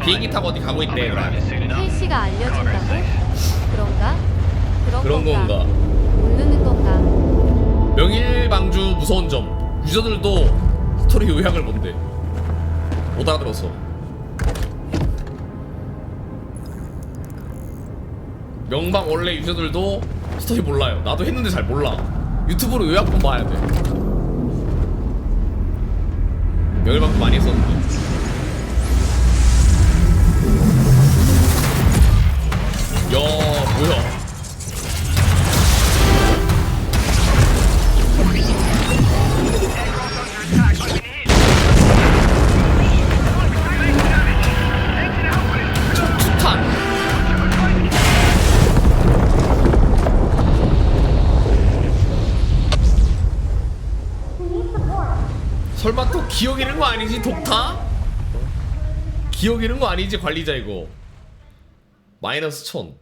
비행기 타고 어디 가고 있대. 헬씨가 알려준다고? 그런가? 그런 건가? 모르는 건가? 명일방주 무서운 점. 유저들도 스토리 요약을 본대. 못 알아들었어. 명방 원래 유저들도 스토리 몰라요. 나도 했는데 잘 몰라. 유튜브로 요약본 봐야 돼. 명일방주 많이 했었는데. 야, 뭐야? 척추탄. 설마 또 기억 잃은 거 아니지? 독타? 기억 잃은 거 아니지? 관리자 이거 마이너스 1000.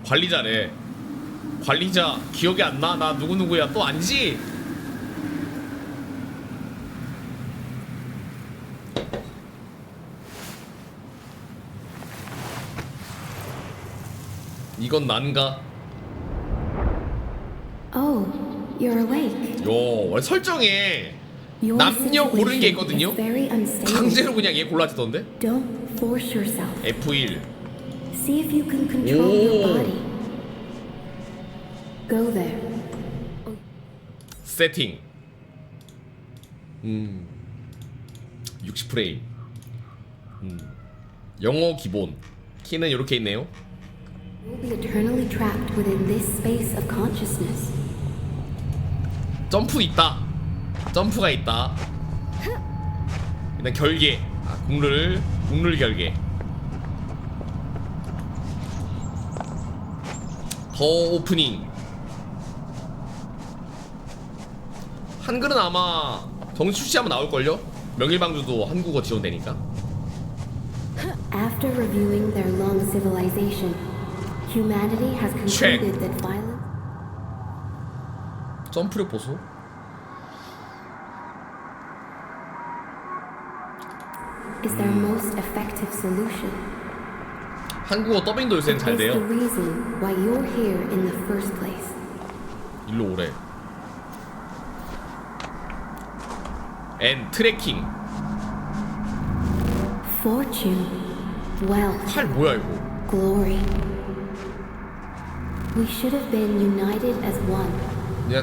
관리자래. 관리자 기억이 안 나? 나 누구누구야? 또 아니지? 이건 난가? Oh, you're awake. 요, 설정에 Your 남녀 고르는 게 situation 있거든요? is very unstable. 강제로 그냥 얘 골라지던데? Don't force yourself. F1. See if you can control your body. Go there. 세팅. 60프레임. 영어 기본. 키는 이렇게 있네요. You'll be eternally trapped within this space of consciousness. 점프 있다. 점프가 있다. 일단 결계. 국룰 결계. 더 오프닝. 한글은 아마 정식 출시하면 나올걸요? 명일방주도 한국어 지원되니까. After reviewing their long civilization, humanity has concluded that violence 점프력 보소. is their most effective solution. 한국어 더빙도 요새는 잘 It's 돼요. the reason why you're here in the first place. 일로 오래. 앤 트래킹. Fortune, wealth, 팔 뭐야 이거? glory. We should have been united as one.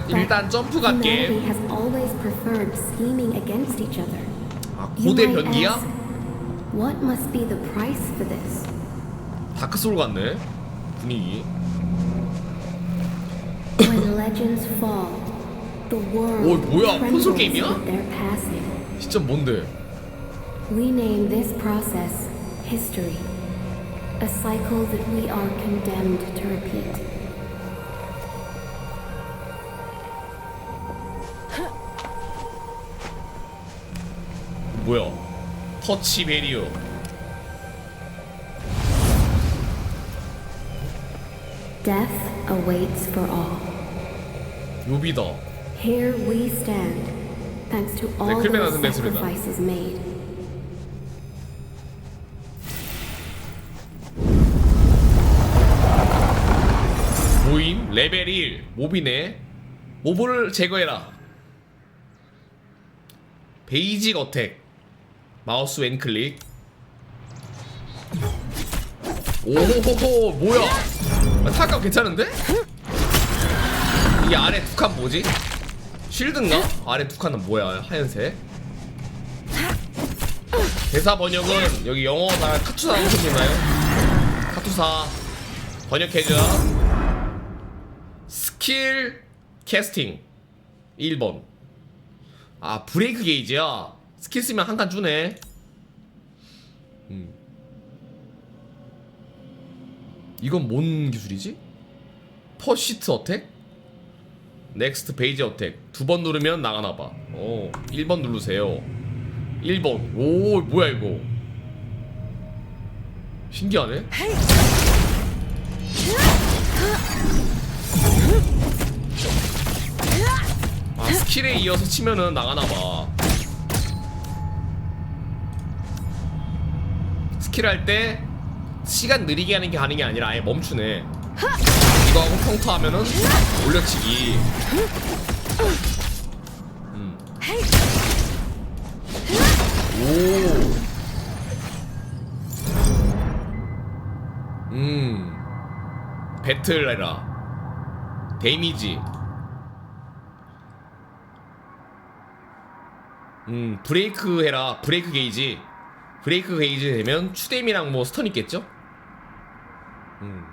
일단 점프 갈게. Humanity has always preferred scheming against each other. 아, You 고대 might 변기야? ask, what must be the price for this? 다크소울 같네 분위기. When legends fall, the world 오, 뭐야? trembles 콘솔 게임이야? with their passing. 진짜 뭔데? We name this process history, a cycle that we are condemned to repeat. 뭐야? 터치 베리어. Death awaits for all. 요비다. Here we stand, thanks to all 클릭 the 나왔는데, 소리다. sacrifices made. 모임 레벨 1 몹이네. 모브를 제거해라. 베이직 어택. 마우스 왼클릭. 오호호 뭐야? 타격 괜찮은데? 이게 아래 두 칸 뭐지? 쉴드인가? 아래 두 칸은 뭐야? 하얀색. 대사 번역은 여기 영어나 카투사 나오셨나요? 카투사 번역해줘. 스킬 캐스팅 1번. 아 브레이크 게이지야. 스킬 쓰면 한 칸 주네. 이건 뭔 기술이지? 퍼시트 어택? 넥스트 베이지 어택. 두 번 누르면 나가나봐. 1번 누르세요. 1번. 오 뭐야 이거. 신기하네. 아, 스킬에 이어서 치면은 나가나봐. 스킬 할 때 시간 느리게 하는 게 가는 게 아니라 아예 멈추네. 이거 하고 평타 하면은 올려치기. 오. 배틀 해라. 데미지. 브레이크 해라. 브레이크 게이지. 브레이크 게이지 되면 추뎀이랑 뭐 스턴 있겠죠?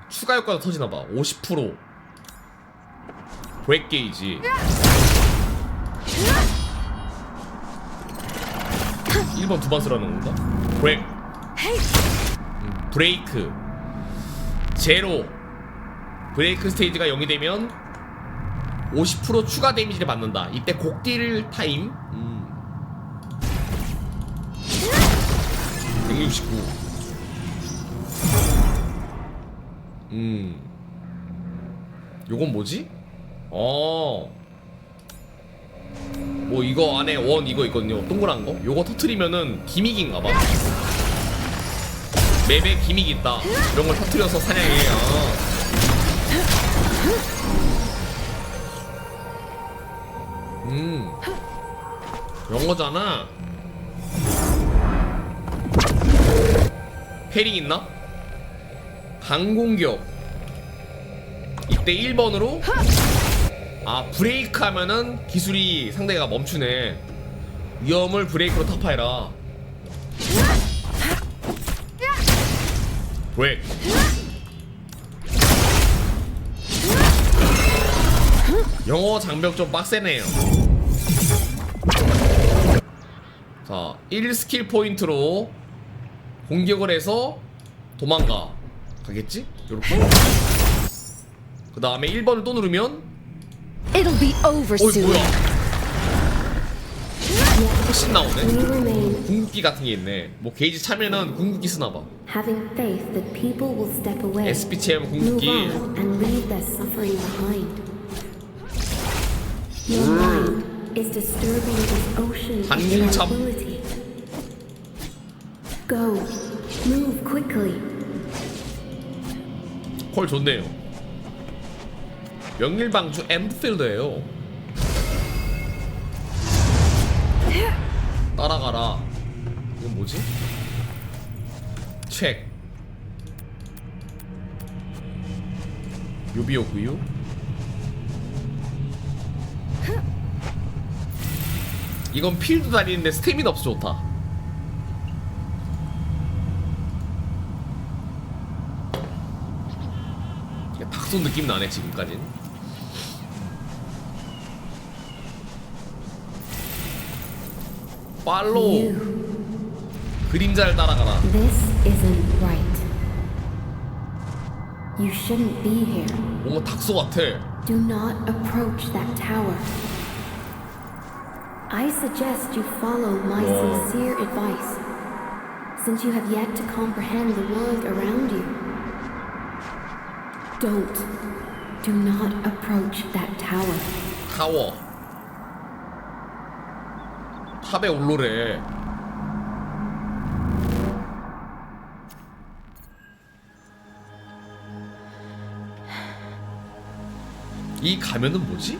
추가 효과도 터지나봐. 50%. 브레이크 게이지. 1번 두 번 쓰라는 건가? 브레이크. 브레이크. 제로. 브레이크 스테이지가 0이 되면 50% 추가 데미지를 받는다. 이때 곡딜 타임 169. 요건 뭐지? 뭐 이거 안에 원 이거 있거든요. 동그란 거. 요거 터트리면은 기믹인가봐. 맵에 기믹이 있다. 이런 걸 터트려서 사냥해. 영어잖아. 패링 있나? 강공격. 이때 1번으로 브레이크 하면은 기술이 상대가 멈추네. 위험을 브레이크로 타파해라. 브레이크. 영어 장벽 좀 빡세네요. 자, 1스킬 포인트로 공격을 해서 도망가. 가겠지? 요렇게. 그 다음에 1번을 또 누르면 It'll be over 어이 soon. 뭐야. 훨씬 나오네. 궁극기 같은 게 있네. 뭐 게이지 차면은 궁극기 쓰나봐. Having faith that people will step away, SP 체험 move 궁극기. on, and leave their suffering behind. Your mind is disturbing this ocean of 한궁참. tranquility. Go, move quickly. 콜 좋네요. 명일방주 엔드필드예요. 따라가라. 이건 뭐지? 책. 요비오구유. 이건 필드 다니는데 스태미나 없어 좋다. 닭손 느낌 나네 지금까진. 팔로우. 그림자를 따라가라. This isn't right. You shouldn't be here. 뭔가 닥소 같아. Do not approach that tower. I suggest you follow my sincere advice, since you have yet to comprehend the world around you. Don't. Do not approach that tower. 타워. 탑에 올로래. 이 가면은 뭐지?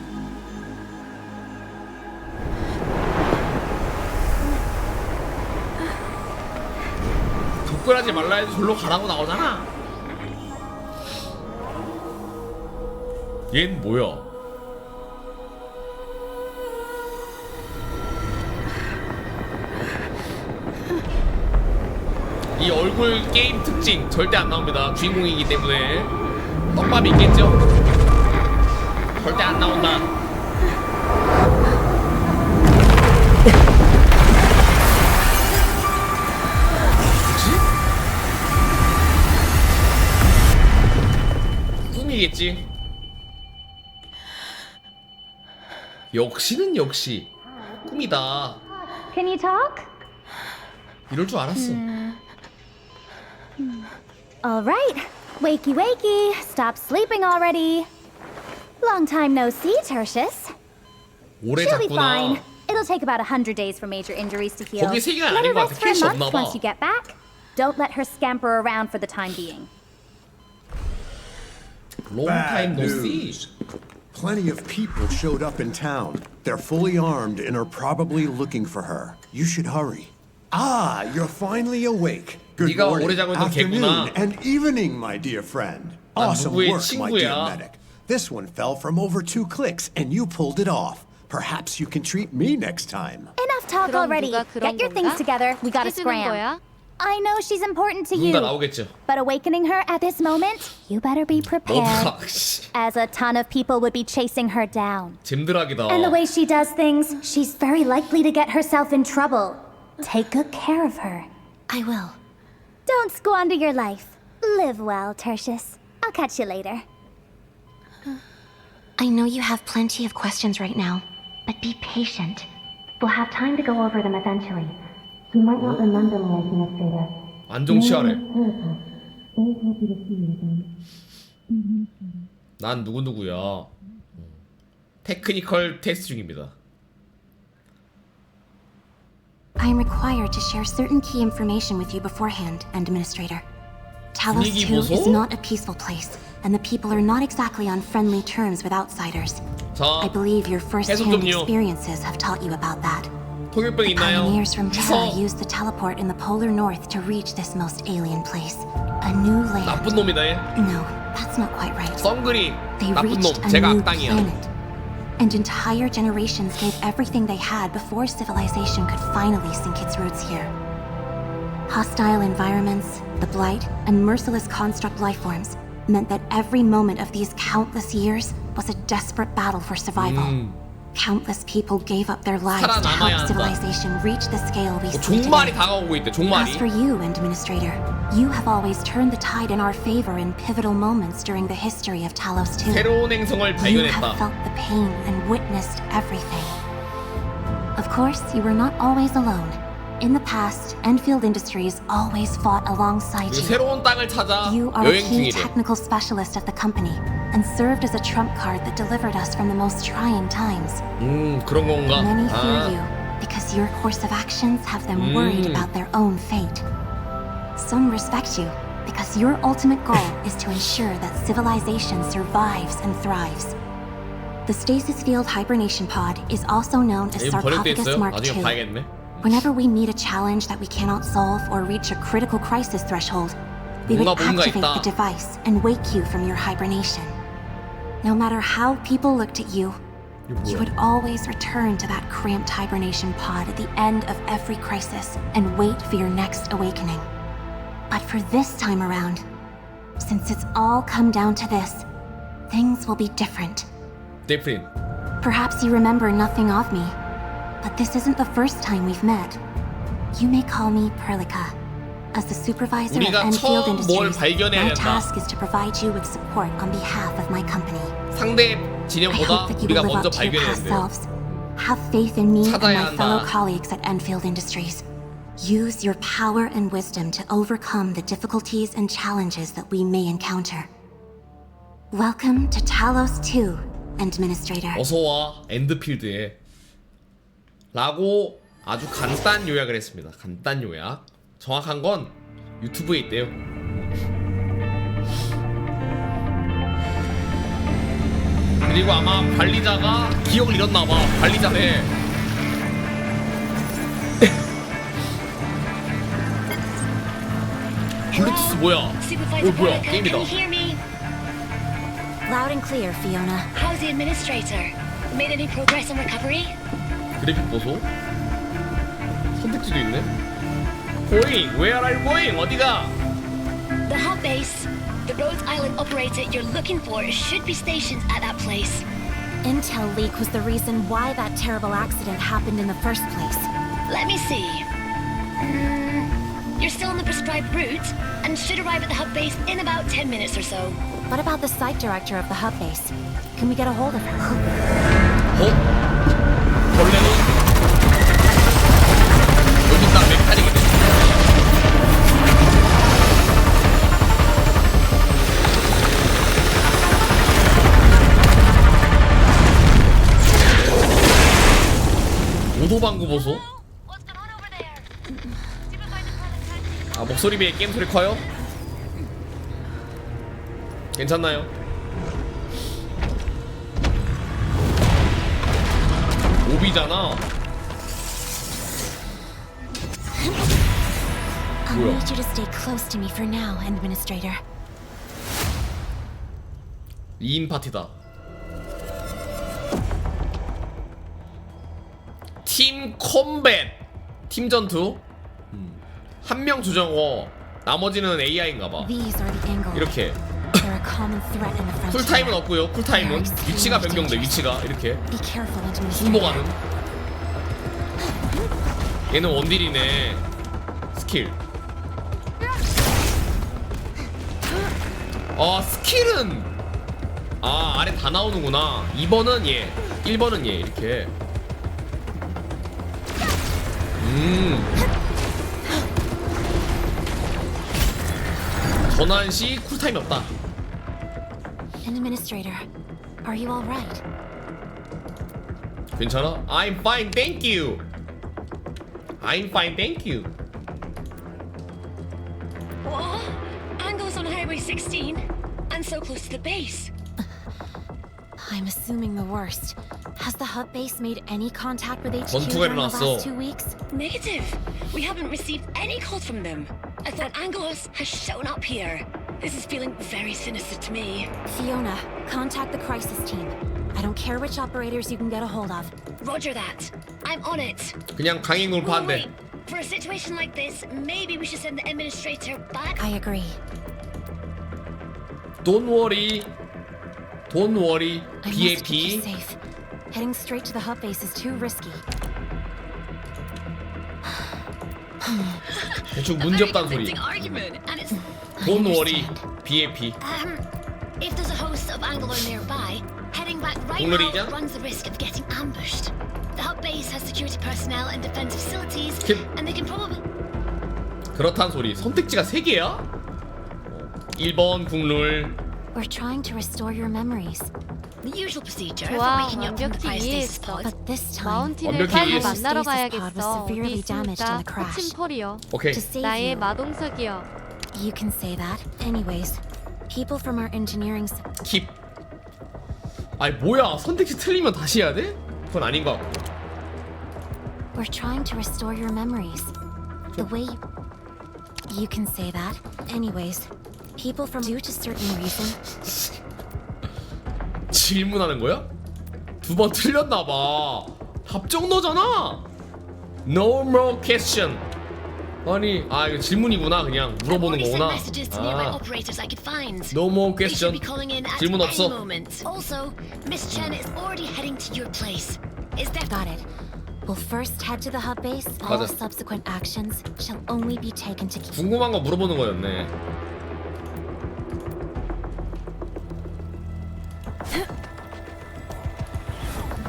접근하지 말라 해도 절로 가라고 나오잖아. 얜 뭐야? 이 얼굴 게임 특징 절대 안 나옵니다. 주인공이기 때문에 떡밥이 있겠죠? 절대 안 나온다. 뭐지? 꿈이겠지? 역시는 역시 꿈이다. Can you talk? 이럴 줄 알았어. All right. Wakey, wakey. Stop sleeping already. Long time no see, Tertius. 오래 She'll be 잤구나. fine. It'll take about 100 days for major injuries to heal. 거기 세계가 Let 아닌 her 것 같아. rest for a 캐시 month 없나 봐. once you get back. Don't let her scamper around for the time being. Long time Bad no see. news. Plenty of people showed up in town. They're fully armed and are probably looking for her. You should hurry. Ah, you're finally awake. Good 네가 morning, 오래 자고 있던 개구나. afternoon, and evening, my dear friend. 난 Awesome 누구의 work, my dear 친구야. medic. This one fell from over 2 clicks, and you pulled it off. Perhaps you can treat me next time. Enough talk 그럼 already. 누가 그런 Get your 건가? things together. We gotta 해주는 scram. 거야? I know she's important to you, 누군가 나오겠죠. but awakening her at this moment, you better be prepared. 너가 씨, As a ton of people would be chasing her down. 잼드락이다. And the way she does things, she's very likely to get herself in trouble. Take good care of her. I will. Don't squander your life. Live well, Tertius. I'll catch you later. I know you have plenty of questions right now, but be patient. We'll have time to go over them eventually. You might not remember me, Administrator. 안종치하래. 난 누구누구야. 테크니컬 테스트 중입니다. I am required to share certain key information with you beforehand, Administrator. Talos 분위기 2 보소? is not a peaceful place, and the people are not exactly on friendly terms with outsiders. I 자, believe your first-hand 좀요. experiences have taught you about that. 통일병 있나요? Pioneers from Terra 해서 used the teleport in the polar north to reach this most alien place. A new land. 나쁜 놈이다 얘. No, that's not quite right. 썬글이 They 나쁜 놈. reached a 제가 new 악당이야. planet. And entire generations gave everything they had before civilization could finally sink its roots here. Hostile environments, the blight, and merciless construct lifeforms meant that every moment of these countless years was a desperate battle for survival. Countless people gave up their lives to 살아남아야 help 한다. civilization reach the scale we see 종말이 today. 다가오고 있대. As 종말이. for you, Administrator, you have always turned the tide in our favor in pivotal moments during the history of Talos 2. 새로운 행성을 You have 발견했다. felt the pain and witnessed everything. Of course, you were not always alone. In the past, Enfield Industries always fought alongside 그 you. 새로운 땅을 찾아 You are a 여행 key 중이래. technical specialist of the company and served as a trump card that delivered us from the most trying times. 그런 건가? Many fear 아, you because your course of actions have them worried about their own fate. Some respect you because your ultimate goal is to ensure that civilization survives and thrives. The stasis field hibernation pod is also known as 이거 번역돼 Sarcophagus 있어요? Mark 나중에 II. 봐야겠네. Whenever we meet a challenge that we cannot solve or reach a critical crisis threshold, we would 뭔가 activate 있다. the device and wake you from your hibernation. No matter how people looked at you, you would always return to that cramped hibernation pod at the end of every crisis and wait for your next awakening. But for this time around, since it's all come down to this, things will be different. 데프린. Perhaps you remember nothing of me, but this isn't the first time we've met. You may call me Perlica. As the supervisor of 우리가 Enfield 처음 뭘 Industries, 발견해야 my 된다. task is to provide you with support on behalf of my company. 상대 I 진영보다 hope that you 우리가 will live 먼저 up to your 발견해야 past 돼요. selves. Have faith in me and 찾아야 my fellow 한다. colleagues at Enfield Industries. Use your power and wisdom to overcome the difficulties and challenges that we may encounter. Welcome to Talos 2, Administrator. 어서와 엔드필드에 라고 아주 간단 요약을 했습니다. 간단 요약. 정확한 건 유튜브에 있대요. 그리고 아마 관리자가 기억을 잃었나봐. 관리자네. 블루투스 뭐야? Supervisor 뭐야? Perlica, 게임이다. can you hear me? Loud and clear, Fiona. How's the administrator? Made any progress on recovery? 그래픽 보소. 선택지도 있네. Going, where are you going? 어디가? The hub base. The Rhodes Island operator you're looking for should be stationed at that place. Intel leak was the reason why that terrible accident happened in the first place. Let me see. You're still on the prescribed route and should arrive at the hub base in about 10 minutes or so. What about the site director of the hub base? Can we get a hold of her? 어? 원래는 여기 딱 메카닉이네. 오도방구 보소. 아, 목소리 비해 게임 소리 커요? 괜찮나요? 오비잖아. I'll 뭐야? need you to stay close to me for now, Administrator. 2인 파티다. 팀 콤뱃. 팀 전투. 한 명 조정어. 나머지는 AI인가봐. These are the angles. 이렇게. They're a common threat in the frontier. 쿨타임은 없고요. 쿨타임은 위치가 변경돼. 위치가 이렇게 Be careful, Administrator. 순보가는. 얘는 원딜이네. 스킬. 스킬은 아래 다 나오는구나. 2번은 얘, 1번은 얘. 이렇게. 전환 시 쿨타임이 없다. Administrator, are you all right? 괜찮아? I'm fine, thank you. I'm fine, thank you. What? Angles on Highway 16? And so close to the base. I'm assuming the worst. Has the hub base made any contact with HQ 전투가 during the 일어났어. last 2 weeks? Negative. We haven't received any calls from them. I thought Anglos has shown up here. This is feeling very sinister to me. Fiona, contact the crisis team. I don't care which operators you can get a hold of. Roger that. I'm on it. 그냥 강행 Oh, 돌파한대. wait. For a situation like this, maybe we should send the administrator back. I agree. Don't worry. Don't worry. I must keep you BAP. safe. Heading straight to the hub base is too risky. 대충 A 문제 very 없다는 소리. convincing argument, and it's Don't worry. BAP. if there's a host of Anglo nearby, heading back right 공놀이죠? now runs the risk of getting ambushed. The hub base has security personnel and defense facilities, kim. and they can probably. 그렇다는 소리. 선택지가 3개야? 1번 국룰. We're trying to restore your memories. The usual procedure for 좋아, waking you up from the 완벽히 cryostasis 이해했어. pod. But this time, 마운틴을 완벽히 빨리 이해했어. 만나러 Stasis pod was 가야겠어. 우리 severely damaged in 있으니까 the crash. 코침펄이요. 오케이. to save 나의 you. 마동석이요. You can say that. Anyways, people from our engineering 킵. 아니 뭐야? 선택지 틀리면 다시 해야 돼? 그건 아닌 것 같고. we're trying to restore your memories. The way you can say that. Anyways, people from due to certain reason. 질문하는 거야? 2번 틀렸나 봐. 답정 너잖아. No more question. 아니, 이거 질문이구나. 그냥 I've 물어보는 already sent 거구나. messages to nearby operators I could find. No more They should question. be calling in at 질문 any 없어. moment. Also, Miss Chen is already heading to your place. Is there? Got it. We'll first head to the hub base. All 맞아. subsequent actions shall only be taken to keep. 궁금한 거 물어보는 거였네.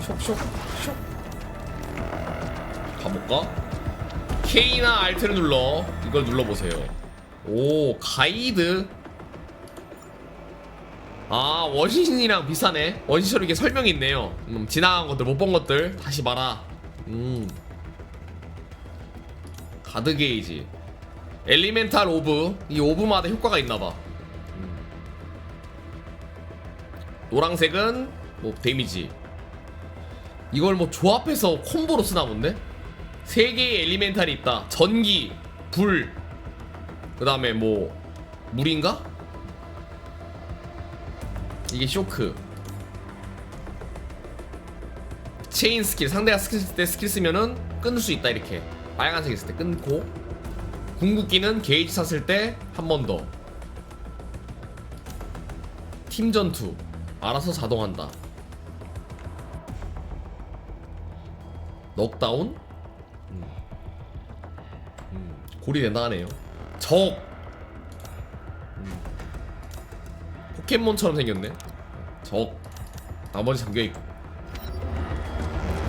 쇽쇽 쇽. 가볼까? K나 Alt를 눌러. 이걸 눌러보세요. 오, 가이드. 원신이랑 비슷하네. 원신처럼 이렇게 설명이 있네요. 지나간 것들, 못 본 것들 다시 봐라. 가드 게이지. 엘리멘탈 오브. 이 오브마다 효과가 있나봐. 노란색은 뭐 데미지. 이걸 뭐 조합해서 콤보로 쓰나 본데? 3개의 엘리멘탈이 있다. 전기, 불, 그 다음에 뭐 물인가? 이게 쇼크. 체인 스킬. 상대가 스킬 쓸 때 스킬 쓰면은 끊을 수 있다. 이렇게 빨간색 있을 때 끊고, 궁극기는 게이지 찼을 때 한 번 더. 팀 전투 알아서 자동한다. 넉다운? 고리된다 하네요. 적! 포켓몬처럼 생겼네. 적. 나머지 잠겨있고.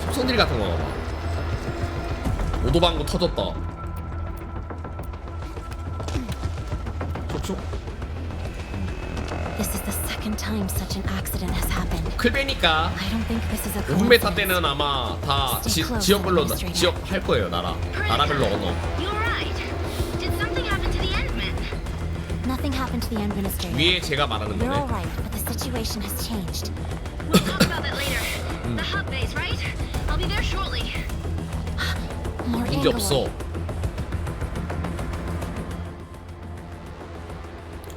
속성질 같은 건가 봐. 오도방구 터졌다. 촉촉. This is the second time such an accident has happened. 클베니까 I don't think this is a 5분 베타 coincidence. 때는 아마 다 지역별로 지역 할 거예요. 나라별로 언어. You're right. Did something happen to the Endmen? Nothing happened to the administrator. 위에 제가 말하는 You're 거네. all right, but the situation has changed. We'll talk about that later. The hub base, right? I'll be there shortly. More 문제 없어.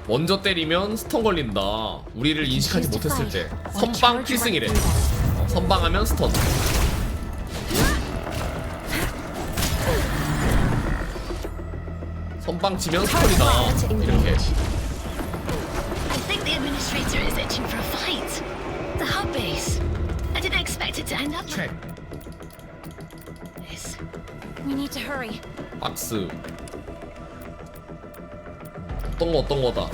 먼저 때리면 스턴 걸린다. 우리를 인식하지 못했을 때. 선방 필승이래. 선방하면 스턴. 선방 치면 스턴이다. 이렇게. I think the administrator is itching for a fight. The hub base. I didn't expect it to end up 책. this. We need to hurry. 박스. 어떤 거다.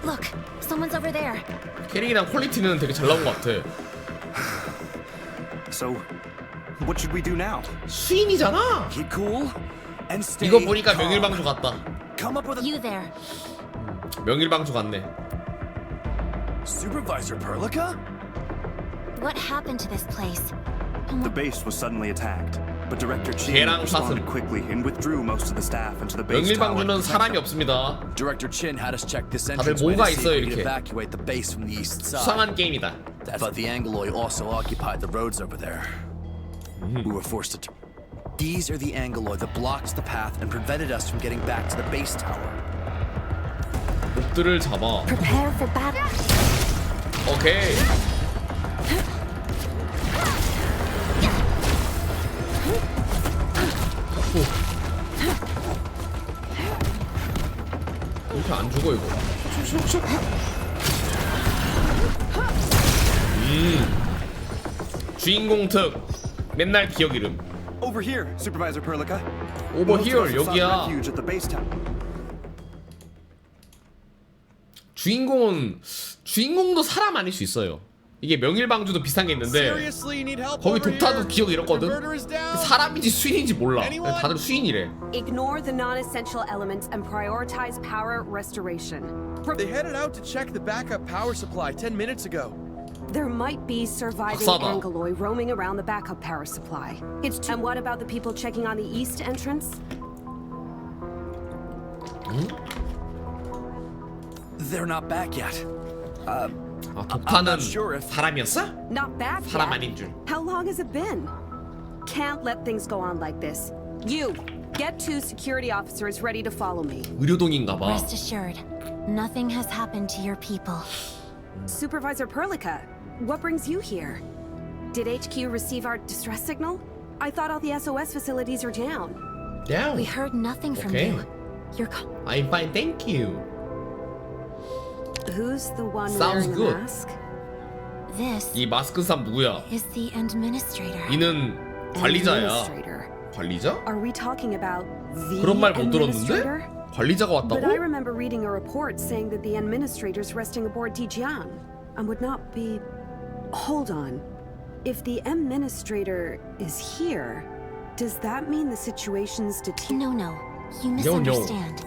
Look, someone's over there. 캐릭이랑 퀄리티는 되게 잘 나온 것 같아. So, what should we do now? 수인이잖아. Keep cool and stay 이거 보니까 calm. 명일방주 같다. Come up with a You there. 명일방주 같네. Supervisor Perlica? What happened to this place? The base was suddenly attacked, but Director Chin 걔랑 responded 사슴. quickly and withdrew most of the staff into the base tower. 명일방주는 사람이 없습니다. Director Chin had us check this 다들 entranceway 뭐가 to see 있어요, if we could 이렇게. evacuate the base from the east side. 수상한 게임이다. But the Angloy also occupied the roads over there. We were forced to. These are the Angloy that blocked the path and prevented us from getting back to the base tower. 목들을 잡아. Prepare for battle. 오케이. 이렇게 안 죽어 이거. 주인공 특. 맨날 기억 잃음. Over here, Supervisor Perlica. Over Most here, of us have sought 여기야. refuge at the base tower. 주인공도 사람 아닐 수 있어요. 이게 명일방주도 비슷한 게 있는데 거기 독타도 기억 잃었거든. 사람인지 수인인지 몰라. 다들 수인이래. Ignore the non-essential elements and prioritize power restoration. They headed out to check the backup power supply 10 minutes ago. There might be surviving 박사다. Angloy roaming around the backup power supply. And what about the people checking on the east entrance? They're not back yet. 아, I'm 독타는 not sure if- 사람이었어? Not back 사람 yet. 아닌 줄. How long has it been? Can't let things go on like this. You, get 2 security officers ready to follow me. 의료동인가 봐. Rest assured, nothing has happened to your people. Supervisor Perlica, what brings you here? Did HQ receive our distress signal? I thought all the SOS facilities are down. Down. We heard nothing from Okay. you. You're I'm fine, thank you. Who's the one Sounds wearing good. a mask? This 이 마스크 산 누구야? is the administrator. 이는 관리자야. Administrator. 관리자? Are we talking about the 그런 말 못 administrator? 들었는데? 관리자가 But I 왔다고? remember reading a report saying that the administrator's resting aboard Dijian and would not be. Hold on. If the administrator is here, does that mean the situation's deteriorating? No, you misunderstand.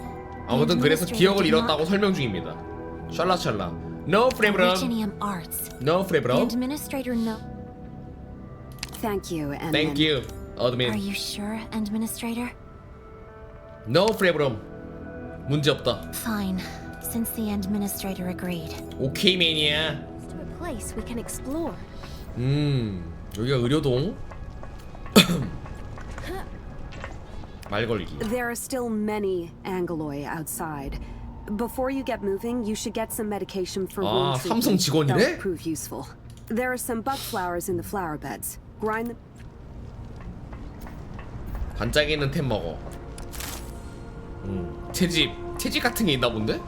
아무튼 그래서 administrator 기억을 did not- 잃었다고 설명 중입니다. 샬라샬라. No problem. Originium Arts. No The problem. administrator Thank you, and Thank you, Are admin. you sure, administrator? No problem. 문제 없다. Fine, since the administrator agreed. 오케이 매니아. To a place we can explore. 여기가 의료동. 말 걸기. There are still many Angloy outside. Before you get moving, you should get some medication for 아, wound 삼성 treatment. 직원이래? That'll prove useful. There are some bug flowers in the flower beds. Grind them. 반짝이는 템 먹어. 채집 같은 게 있나 본데?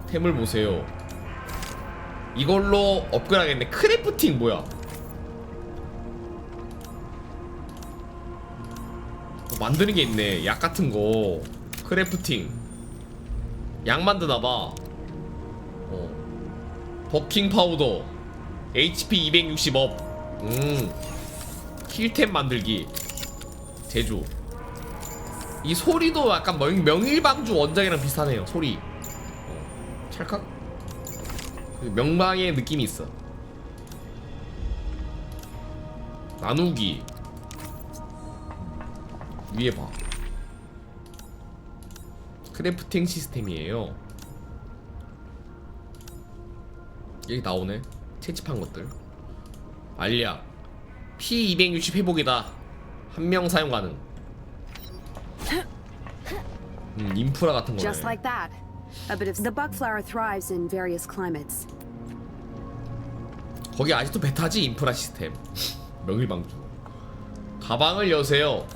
템을 보세요. 이걸로 업그레이드 하겠네. 크래프팅 뭐야? 만드는 게 있네. 약 같은 거. 크래프팅. 약 만드나봐. 버킹 파우더. HP 260업. 힐템 만들기. 제조. 이 소리도 약간 명일방주 원작이랑 비슷하네요. 소리 찰칵 명방의 느낌이 있어. 나누기 위에 봐. 크래프팅 시스템이에요. 여기 나오네. 채집한 것들. 알약 P260 회복이다. 한 명 사용 가능. 인프라 같은 거네. Just like that. A bit of the bug flower thrives in various climates. 거기 아직도 베타지 인프라 시스템. 명일방주. 가방을 여세요.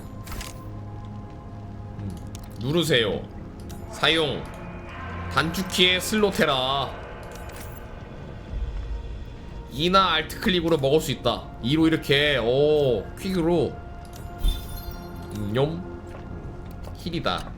누르세요. 사용. 단축키에 슬롯해라. E나 Alt 클릭으로 먹을 수 있다. E로 이렇게 퀵으로. 뇽. 힐이다.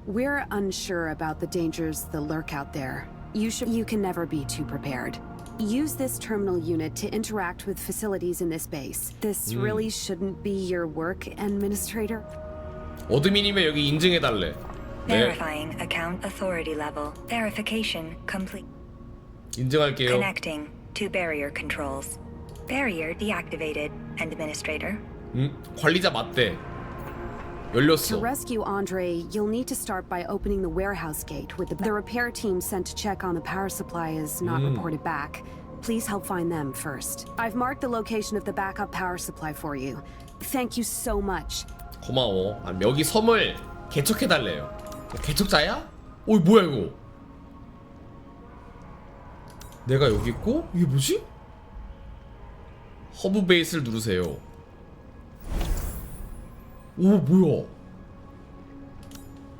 We're unsure about the dangers that lurk out there. You can never be too prepared. Use this terminal unit to interact with facilities in this base. This really shouldn't be your work, Administrator. 어드민이면 여기 인증해달래. Verifying account authority level. Verification complete. 인증할게요. Connecting to barrier controls. Barrier deactivated, Administrator. 관리자 맞대. To 열렸어. rescue Andre, you'll need to start by opening the warehouse gate with the repair team sent to check on the power supply is not reported back. Please help find them first. I've marked the location of the backup power supply for you. Thank you so much. 고마워. 여기 섬을 개척해달래요. 개척자야? 어이 뭐야 이거? 내가 여기 있고? 이게 뭐지? 허브 베이스를 누르세요. 오 뭐야?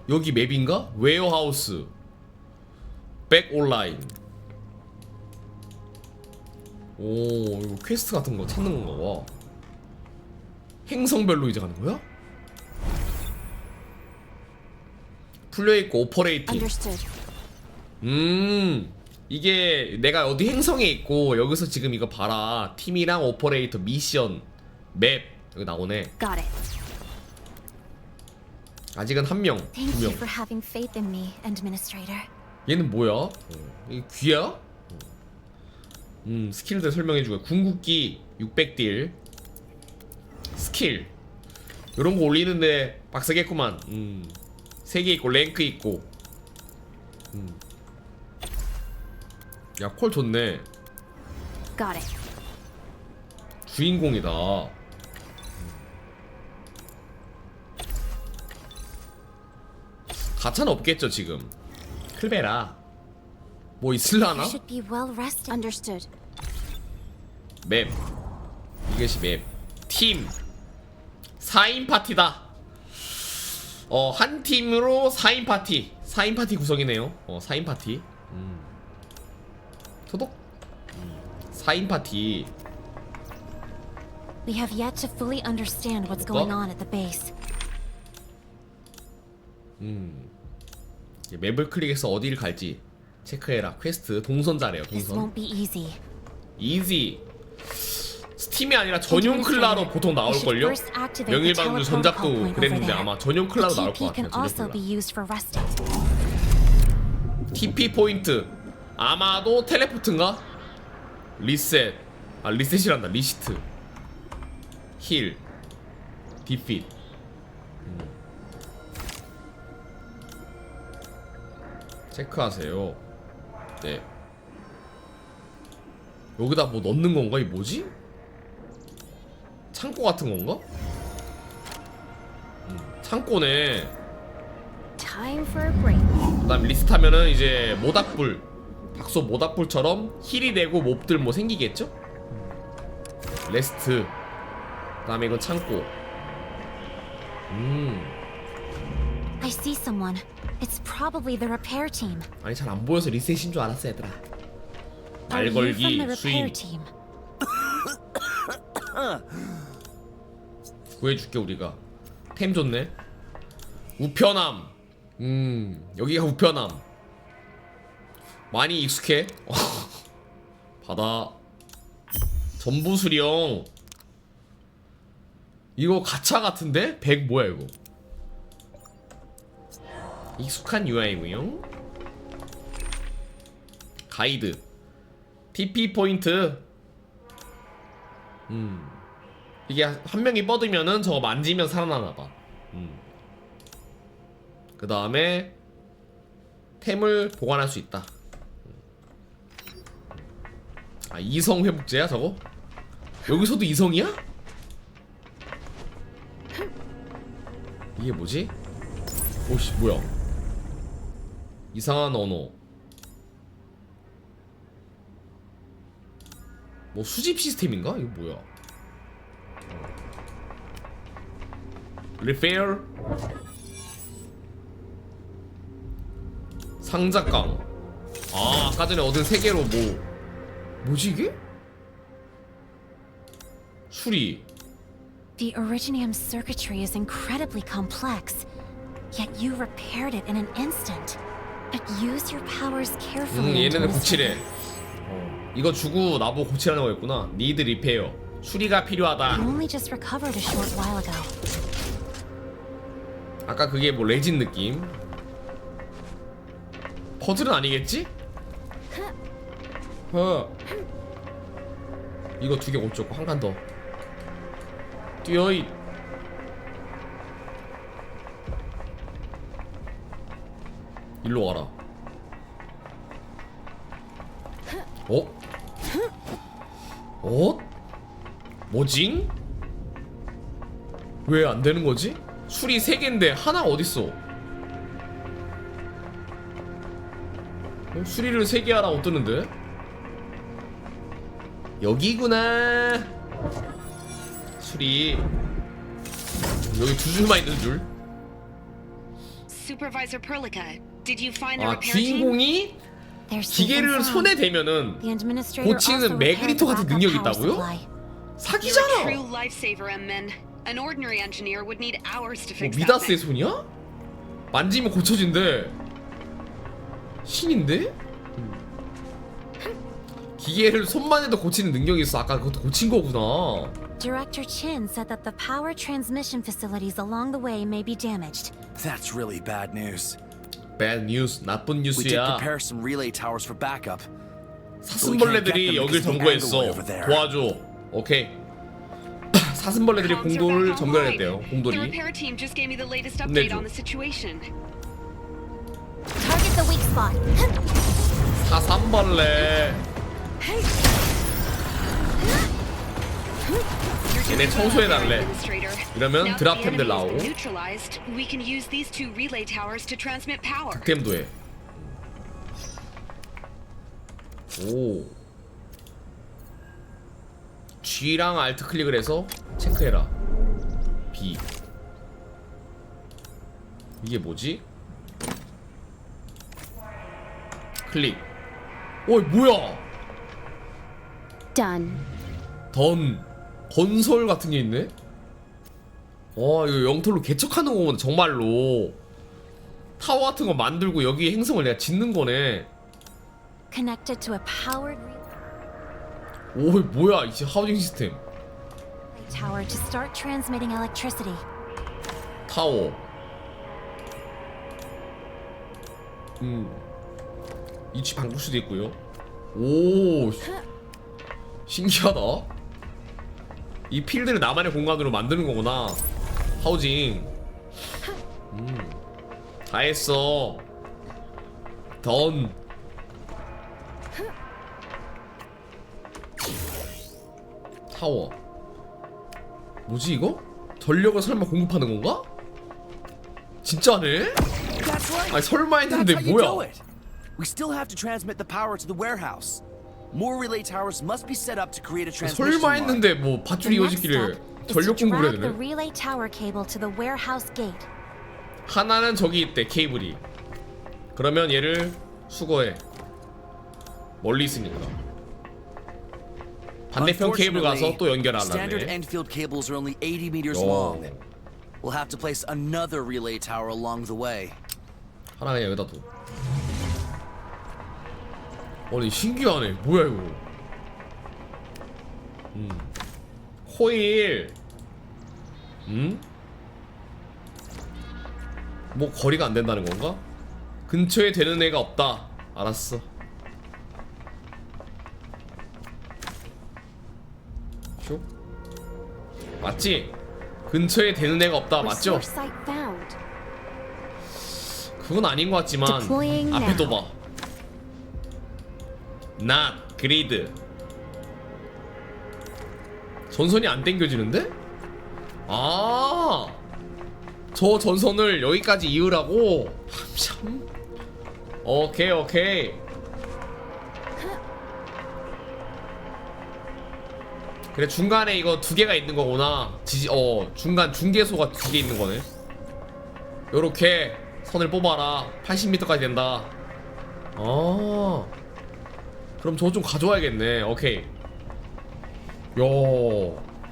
여기 맵인가? 웨어하우스 백 온라인. 오 이거 퀘스트 같은 거 찾는 건가 봐. 행성별로 이제 가는 거야? 풀려있고 오퍼레이팅. 이게 내가 어디 행성에 있고 여기서 지금 이거 봐라. 팀이랑 오퍼레이터 미션 맵 여기 나오네. Got it. 아직은 한 명, Thank 두 you 명. for having faith in me, Administrator. 얘는 뭐야? 이게 귀야? 스킬들 설명해주고 궁극기 600딜 스킬 요런거 올리는데 빡세겠구만. 3개 있고 랭크 있고. 야 콜 좋네. Got it. 주인공이다. 가차는 없겠죠 지금. 클베라 뭐 있을라나? You should be well rested. Understood. 맵 이것이 맵. 팀 4인 파티다. 한 팀으로 4인 파티. 4인 파티 구성이네요. 4인 파티. 소독. 4인 파티. We have yet to fully understand what's going on at the base. 맵을 클릭해서 어디를 갈지 체크해라. 퀘스트 동선자래요. This 동선. won't be easy. 이지. 스팀이 아니라 전용 클라로 보통 나올걸요? 명일방주 전작도 그랬는데 아마 전용 클라로 나올 것 같아요. 전용 클라. TP 포인트 아마도 텔레포트인가? 리셋. 리셋이란다. 리시트. 힐. 디핏. 체크하세요. 네. 여기다 뭐 넣는 건가? 이 뭐지? 창고 같은 건가? 창고네. Time for a break. 그다음 리스트 하면은 이제 모닥불, 박소 모닥불처럼 힐이 되고 몹들 뭐 생기겠죠? 레스트. 그다음에 이건 창고. I see someone. It's probably the repair team. 아니 잘 안 보여서 리셋인 줄 알았어 얘들아. Are you from 알걸기 the repair 수임. team? 구해줄게 우리가. 템 좋네. 우편함. 여기가 우편함. 많이 익숙해. 받아. 전부 수령. 이거 가차 같은데? 100 뭐야 이거? 익숙한 UI고요. 가이드 TP 포인트. 이게 한 명이 뻗으면은 저거 만지면 살아나나봐. 그 다음에 템을 보관할 수 있다. 아, 이성 회복제야 저거? 여기서도 이성이야? 이게 뭐지? 오씨 뭐야? 이상한 언어. 뭐 수집 시스템인가? 이거 뭐야? 리페어 상자깡. 아 아까 전에 얻은 3개로 뭐지 이게? 수리. The Originium circuitry is incredibly complex, yet you repaired it in an instant. But use your powers carefully. 얘네는 고치래. 이거 주고 나보고 고치라는 거였구나. Need repair. 수리가 필요하다. You only just recovered a short while ago. 아까 그게 뭐 레진 느낌. 퍼즐은 아니겠지? 이거 2개 고쳤고 한 칸 더. 뛰어이. 일로 와라. 어? 어? 뭐징? 왜 안 되는 거지? 술이 3개인데 하나 어딨어? 수리를 3개 하라고 뜨는데? 여기구나. 수리. 여기 2줄만 있는 줄. Supervisor Perlica, did you find the 아, repair team? 주인공이 기계를 손에 대면은 고치는 매그리토 같은 능력이 있다고요? 사기잖아. You're a true lifesaver, M-Men. An ordinary engineer would need hours to 뭐 fix that 미다스의 thing. 손이야? 만지면 고쳐진대. 신인데? 기계를 손만 해도 고치는 능력이 있어. 아까 그것도 고친 거구나. Director Chin said that the power transmission facilities along the way may be damaged. That's really bad news. Bad news. 나쁜 We did 뉴스야. prepare some relay towers for backup. 사슴벌레들이 여길 점거했어. 도와줘. 오케이. 사슴벌레들이 공도를 점거했대요. The 공돌이. repair team just gave me the latest update on the situation. Target the weak spot. 사슴벌레. 얘네 청소해달래. 이러면 드랍템들 나오고 득템도 해. 오. G랑 Alt 클릭을 해서 체크해라. B. 이게 뭐지? 클릭. 어이 뭐야? Done. 건설 같은 게 있네? 이거 영토로 개척하는 거구나. 정말로 타워 같은 거 만들고 여기 행성을 내가 짓는 거네. Connected to a powered 오 뭐야 이제 하우징 시스템. tower to start transmitting electricity. 타워. 위치 바꿀 수도 있고요. 오 신기하다. 이 필드를 나만의 공간으로 만드는 거구나. 하우징. 다 했어. 던. 타워. 뭐지 이거? 전력을 설마 공급하는 건가? 진짜네? 아니 설마 했는데 뭐야? We still have to transmit the power to the warehouse. More relay towers must be set up to create a transmission 설마 line. 했는데 뭐 밧줄이 이어지기를 전력 공급을 해야 The 되네. relay tower cable to the warehouse gate. 하나는 저기 있대 케이블이. 그러면 얘를 수거해. 멀리 있으니까. 반대편 케이블 가서 또 Standard 연결하려네. Enfield cables are only 80 meters long. We'll have to place another relay tower along the way. 하나 그냥 여기다 둬. 아니 신기하네. 뭐야 이거? 코일. 뭐 거리가 안 된다는 건가? 근처에 되는 애가 없다. 알았어. 쇼? 맞지? 근처에 되는 애가 없다. 맞죠? 그건 아닌 것 같지만 앞에 둬봐. not grid. 전선이 안 땡겨지는데? 아, 저 전선을 여기까지 이으라고? 참. 오케이 오케이. 그래, 중간에 이거 두 개가 있는 거구나. 중간 중계소가 두 개 있는 거네. 요렇게 선을 뽑아라. 80m까지 된다. 아, 그럼 저거 좀 가져와야겠네. 오케이. 야,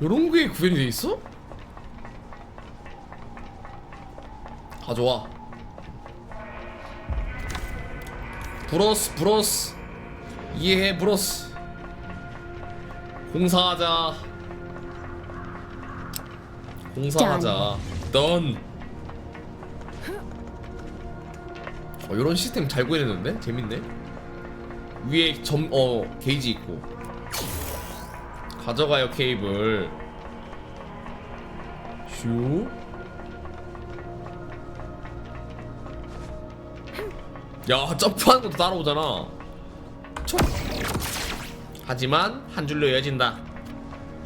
요런 게 구현이 돼 있어? 가져와. 브로스 이해해. 브로스 공사하자. 던. 요런 시스템 잘 구현했는데? 재밌네. 위에 게이지 있고. 가져가요 케이블. 슈. 야, 점프하는 것도 따라오잖아. 촉. 하지만 한 줄로 이어진다.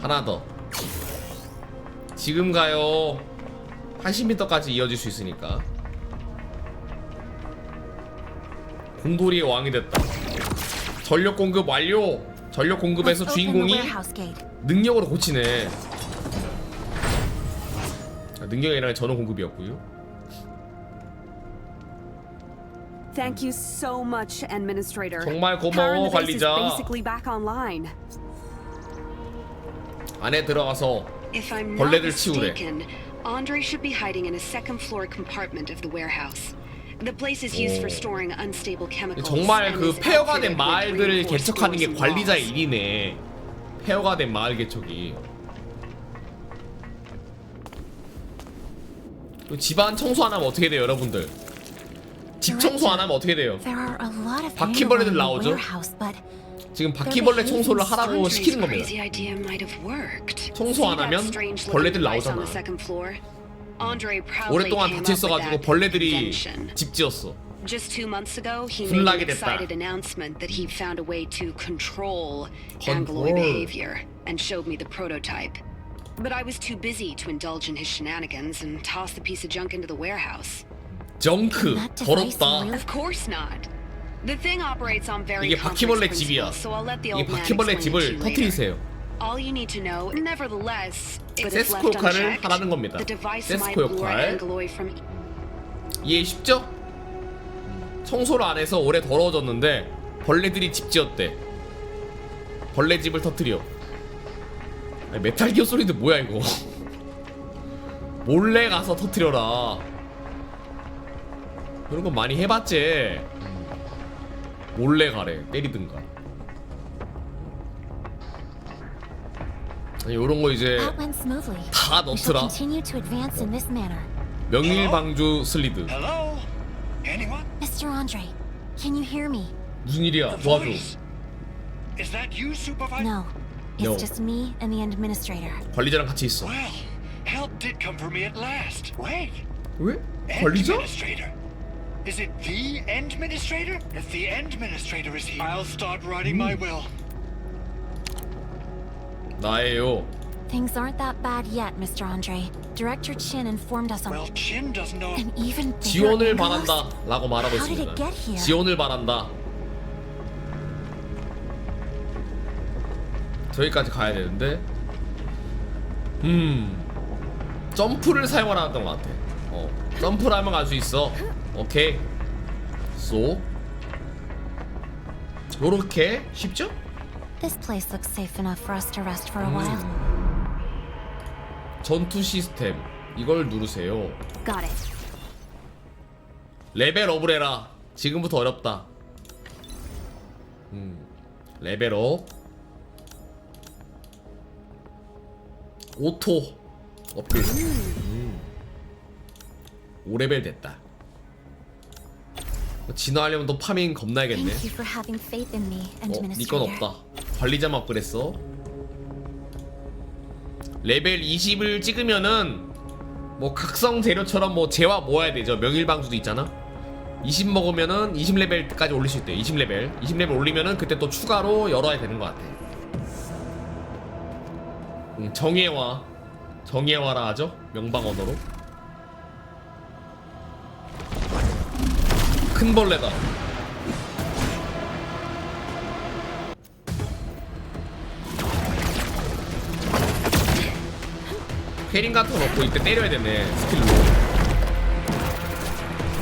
하나 더. 지금 가요. 80m까지 이어질 수 있으니까. 공돌이의 왕이 됐다. 전력 공급 완료. 전력 공급에서 주인공이 능력으로 고치네. 능력이 아니라 전원 공급이었고요. Thank you so much, Administrator. 정말 Power in 고마워, the base is 관리자. basically back online. 안에 들어가서 If I'm not 벌레들 치우래. mistaken, Andre should be hiding in a second floor compartment of the warehouse. The place is used for storing unstable chemicals. 정말 and 그 is 폐허가 된 outfitted with 마을들을 reinforced 개척하는 게 doors and 관리자의 walls. 일이네. 폐허가 된 마을 개척이. 집안 청소 안 하면 어떻게 돼요, 여러분들? 집 청소 안 하면 어떻게 돼요? 바퀴벌레들 나오죠? 지금 바퀴벌레 청소를 하라고 시키는 겁니다. 청소 안 하면 벌레들 나오잖아. 오랫동안 닫혀 있어가지고 벌레들이 집 지었어. Just 2 months ago, he made an 분락이 됐다. excited announcement that he found a way to control Angloid behavior and showed me the prototype. But I was too busy to indulge in his shenanigans and toss the piece of junk into the warehouse. 정크, 더럽다. Of course not. The thing operates on very 이게 바퀴벌레 complex 집이야. principles, so I'll let the 이게 old man 바퀴벌레 explain it to 집을 you later. 터뜨리세요. All you need to know, nevertheless, if 세스 it's left 역할을 unchecked, 하라는 겁니다. the device 세스 might lure 역할. Angloid from 이해 쉽죠? 청소를 안 해서 오래 더러워졌는데 벌레들이 집 지었대. 벌레 집을 터뜨려. 아니, 메탈 기어 소리드 뭐야 이거? 몰래 가서 터뜨려라. 그런 거 많이 해봤지. 몰래 가래. 때리든가. 아니, 요런 거 이제 다 넣더라. 명일방주 슬리드. Mr. Andre, can you hear me? 무슨 일이야? 도와줘. Is that you, Supervisor? No, it's No. just me and the administrator. 관리자랑 같이 있어. Well, help did come for me at last. Wait. 왜? 관리자? Administrator. Is it the Endministrator? If the Endministrator is here, I'll start writing my will. 나예요. Things aren't that bad yet, Mr. Andre. Director Chin informed us on. Well, Chin doesn't know. And even 지원을 바란다 라고 말하고 How did it 있습니다. get here? 지원을 바란다. 저기까지 가야 되는데 점프를 사용하라던 것 같아. 점프를 하면 갈 수 있어. 오케이. 쏙 요렇게 쉽죠? This place looks safe enough for us to rest for a while. 전투 시스템 이걸 누르세요. Got it. 레벨업을 해라. 지금부터 어렵다. 레벨업. 오토 업그레이드. 5레벨 됐다. 진화하려면 또 파밍 겁나야겠네. Thank you for having faith in me, 니건 Administrator. 없다. 관리자만 업그레이드했어. 레벨 20을 찍으면은 뭐 각성 재료처럼 뭐 재화 모아야 되죠. 명일방주도 있잖아. 20 먹으면은 20레벨까지 올릴 수 있대. 20레벨. 20레벨 올리면은 그때 또 추가로 열어야 되는 것 같아. 정예화. 정예화라 하죠. 명방 언어로. 큰 벌레다. 페링 같은 거 넣고 이때 때려야 되네. 스킬로.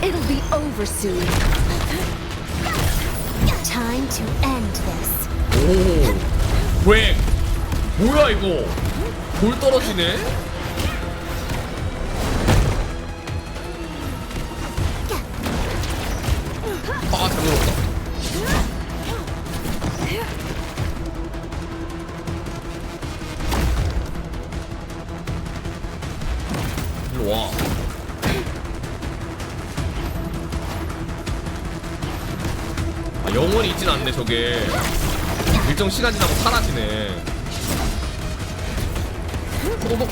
It'll be over soon. Time to end this. 오. 왜? 뭐야 이거? 돌 떨어지네? 아, 잘 눌렀다. 일로 와. 아, 영원히 있진 않네 저게. 일정 시간 지나고 사라지네. 호도독.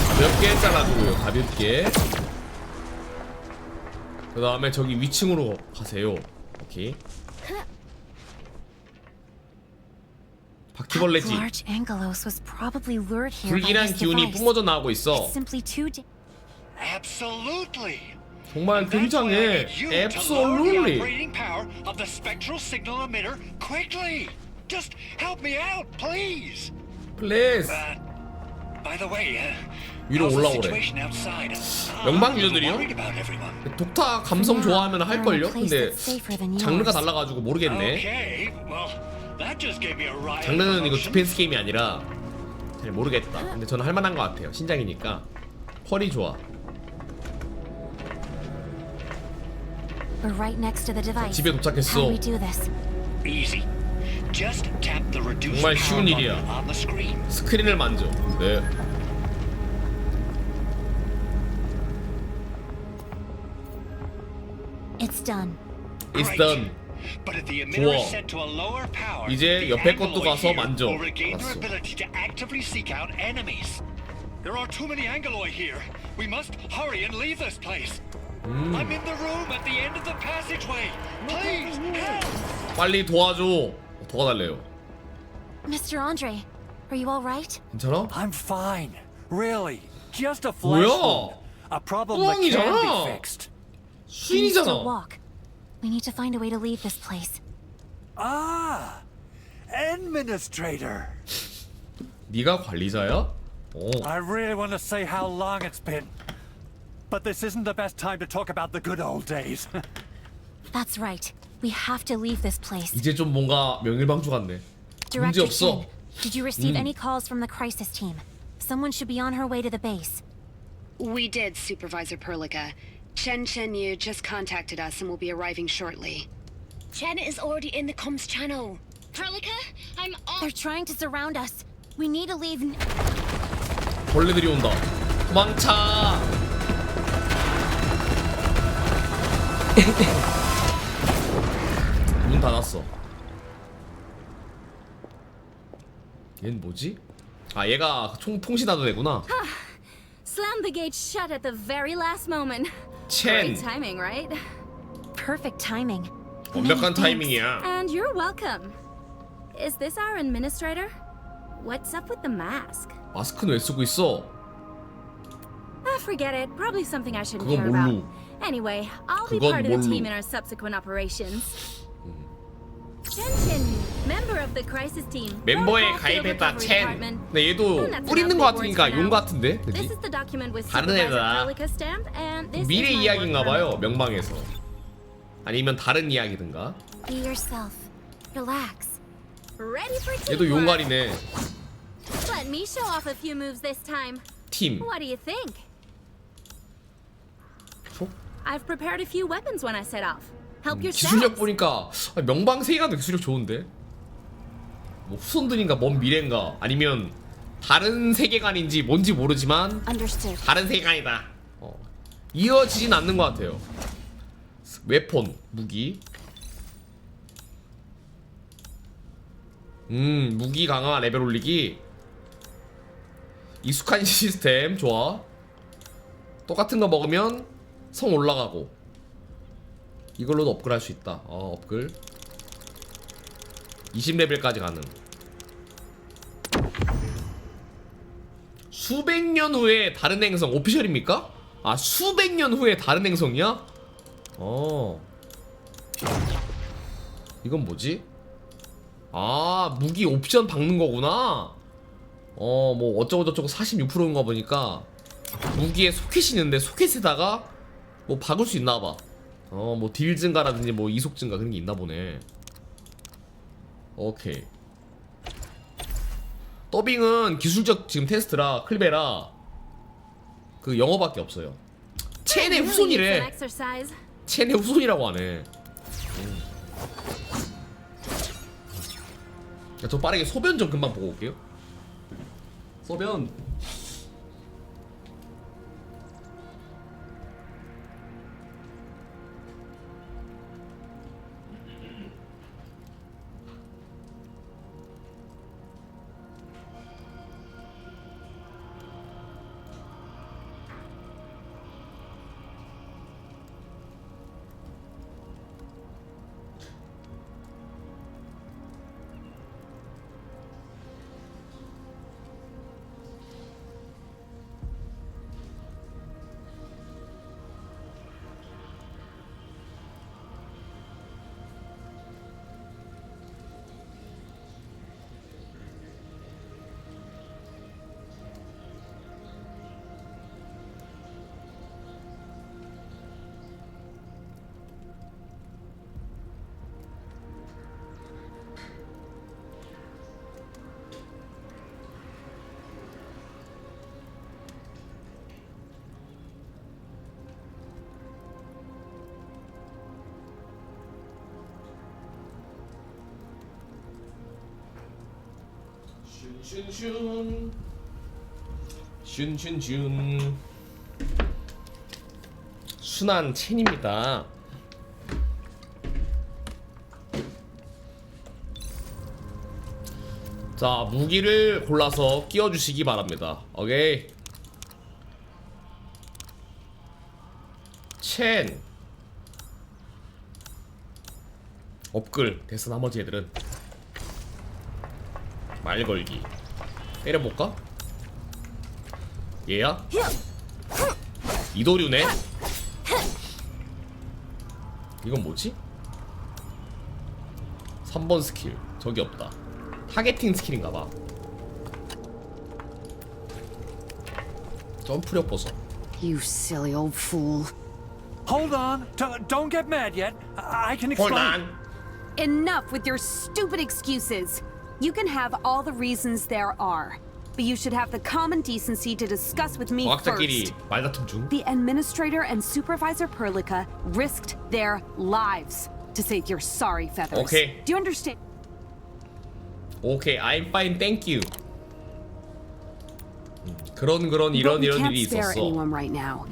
가볍게 잘라주고요. 가볍게. 그 다음에 저기 위층으로 가세요. 오케이. 바퀴벌레지. 불길한 기운이 뿜어져 나오고 있어. 정말 굉장해. Absolutely. Please. 위로 올라오래. 명방 유저들이요? 독타 감성 좋아하면 할걸요? 근데 장르가 달라가지고 모르겠네. 장르는 이거 디펜스 게임이 아니라 잘 모르겠다. 근데 저는 할만한 것 같아요. 신작이니까. 펄이 좋아. 집에 도착했어. 정말 쉬운 일이야. 스크린을 만져. 네. It's done. It's done. 좋아. 이제 옆에 것도 가서 만져. 알았어. There are too many Angoloi here. We must hurry and leave this place. I'm in the room at the end of the passageway. Please help. 빨리 도와줘. 도와달래요. Mr. Andre, are you all right? 괜찮아? I'm fine. Really. Just a flash wound. A problem that can be fixed. He needs to walk. We need to find a way to leave this place. Ah, Administrator. 네가 관리자야? 오. I really want to say how long it's been, but this isn't the best time to talk about the good old days. That's right. We have to leave this place. 이제 좀 뭔가 명일방주 같네. 문제 Director 없어. Chen, did you receive any calls from the crisis team? Someone should be on her way to the base. We did, Supervisor Perlica. Chen Yu just contacted us and will be arriving shortly. Chen is already in the comms channel. Perlica, I'm off. They're trying to surround us. We need to leave. 벌레들이 온다. 도망차. 문 닫았어. 얘는 뭐지? 아, 얘가 통신하던 애구나. Slam the gate shut at the very last moment. Chen. Great timing, right? Perfect timing. 완벽한 타이밍이야. And you're welcome. Is this our administrator? What's up with the mask? 마스크는 왜 쓰고 있어? Forget it. Probably something I shouldn't 그건 care about. 뭘로? Anyway, I'll be 그건 part of the 뭘로? team in our subsequent operations. Chen, member of the crisis team. 멤버에 가입했다. 첸. 근데 얘도 뿔 있는 거 같으니까 용 같은데, This 그지? is the document with 다른 Supervisor 애다. Perlica stamp, and this 미래 is my 이야기인가봐요. work 명방에서. 아니면 다른 이야기든가. Be yourself. Relax. permit. Ready for 얘도 teamwork. 용갈이네. Let me show off a few moves this time. 팀. What do you think? 촉? I've prepared a few weapons when I set off. Help 기술력 yourself. 보니까 명방세계관도 기술력 좋은데. 뭐 후손들인가 먼 미래인가 아니면 다른 세계관인지 뭔지 모르지만 Understood. 다른 세계관이다. 이어지진 않는 것 같아요. 웨폰 무기. 무기 강화 레벨 올리기. 익숙한 시스템 좋아. 똑같은 거 먹으면 성 올라가고. 이걸로도 업글 할 수 있다. 업글 20레벨까지 가능. 수백 년 후에 다른 행성 오피셜입니까? 아, 수백 년 후에 다른 행성이야? 이건 뭐지? 아, 무기 옵션 박는 거구나. 뭐 어쩌고저쩌고 46%인가 보니까 무기에 소켓이 있는데 소켓에다가 뭐 박을 수 있나봐. 뭐 딜 증가라든지 뭐 이속 증가 그런 게 있나 보네. 오케이. 더빙은 기술적 지금 테스트라 클베라 그 영어밖에 없어요. 첸의 후손이래. 첸의 후손이라고 하네. 저 빠르게 소변 좀 금방 보고 올게요. 소변. 슌슌슌 순한 첸입니다. 자, 무기를 골라서 끼워주시기 바랍니다. 오케이. 첸 업글 됐어. 나머지 애들은 말걸기 때려볼까? 얘야? 이도류네? 이건 뭐지? 3번 스킬 저기 없다. 타겟팅 스킬인가봐. 점프력 보소. You silly old fool. Hold on. Don't get mad yet. I can Hold explain. on. Enough with your stupid excuses. You can have all the reasons there are, but you should have the common decency to discuss with me 과학자끼리 first. 말다툼 중. The administrator and supervisor Perlica risked their lives to save your sorry feathers. Okay. Do you understand? 오케이, I'm fine, thank you. 그런 But 이런 we can't 일이 spare 있었어. anyone right now.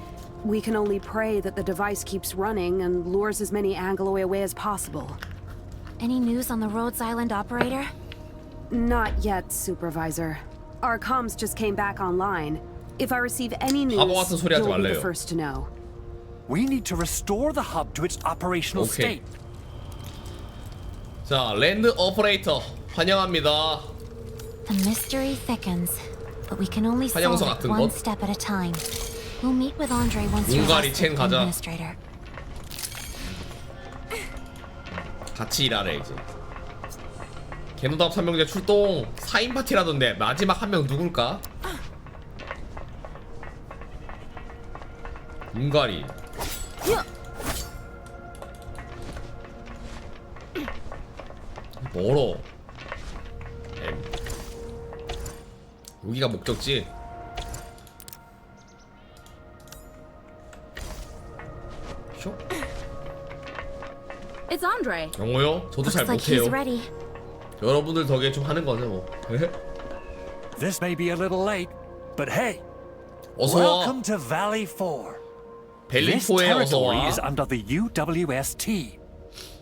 We can only pray that the device keeps running and lures as many Angoloi away as possible. Any news on the Rhodes Island operator? Not yet, Supervisor. Our comms just came back online. If I receive any news, 바보 같은 소리 하지 you'll be the 말래요. first to know. We need to restore the hub to its operational Okay. state. 자, 랜드 오퍼레이터 환영합니다. The mystery thickens, but we can only solve 환영서 it 같은 one 것? step at a time. We'll meet with Andre once you're 용가리 rested, 첸 가자. Administrator. 같이 일하래 이제. 개노답 3명제 출동. 4인 파티라던데 마지막 한 명 누굴까? 윤가리. 멀어. 여기가 목적지. 쇼? It's Andre. 영어요? 저도 잘 Looks like he's 못해요. ready. 여러분들 덕에 좀 하는 거죠 뭐. This may be a little late, but hey, 어서 와. welcome to Valley 4. This 벨리4에 어서 territory 와. is under the UWST.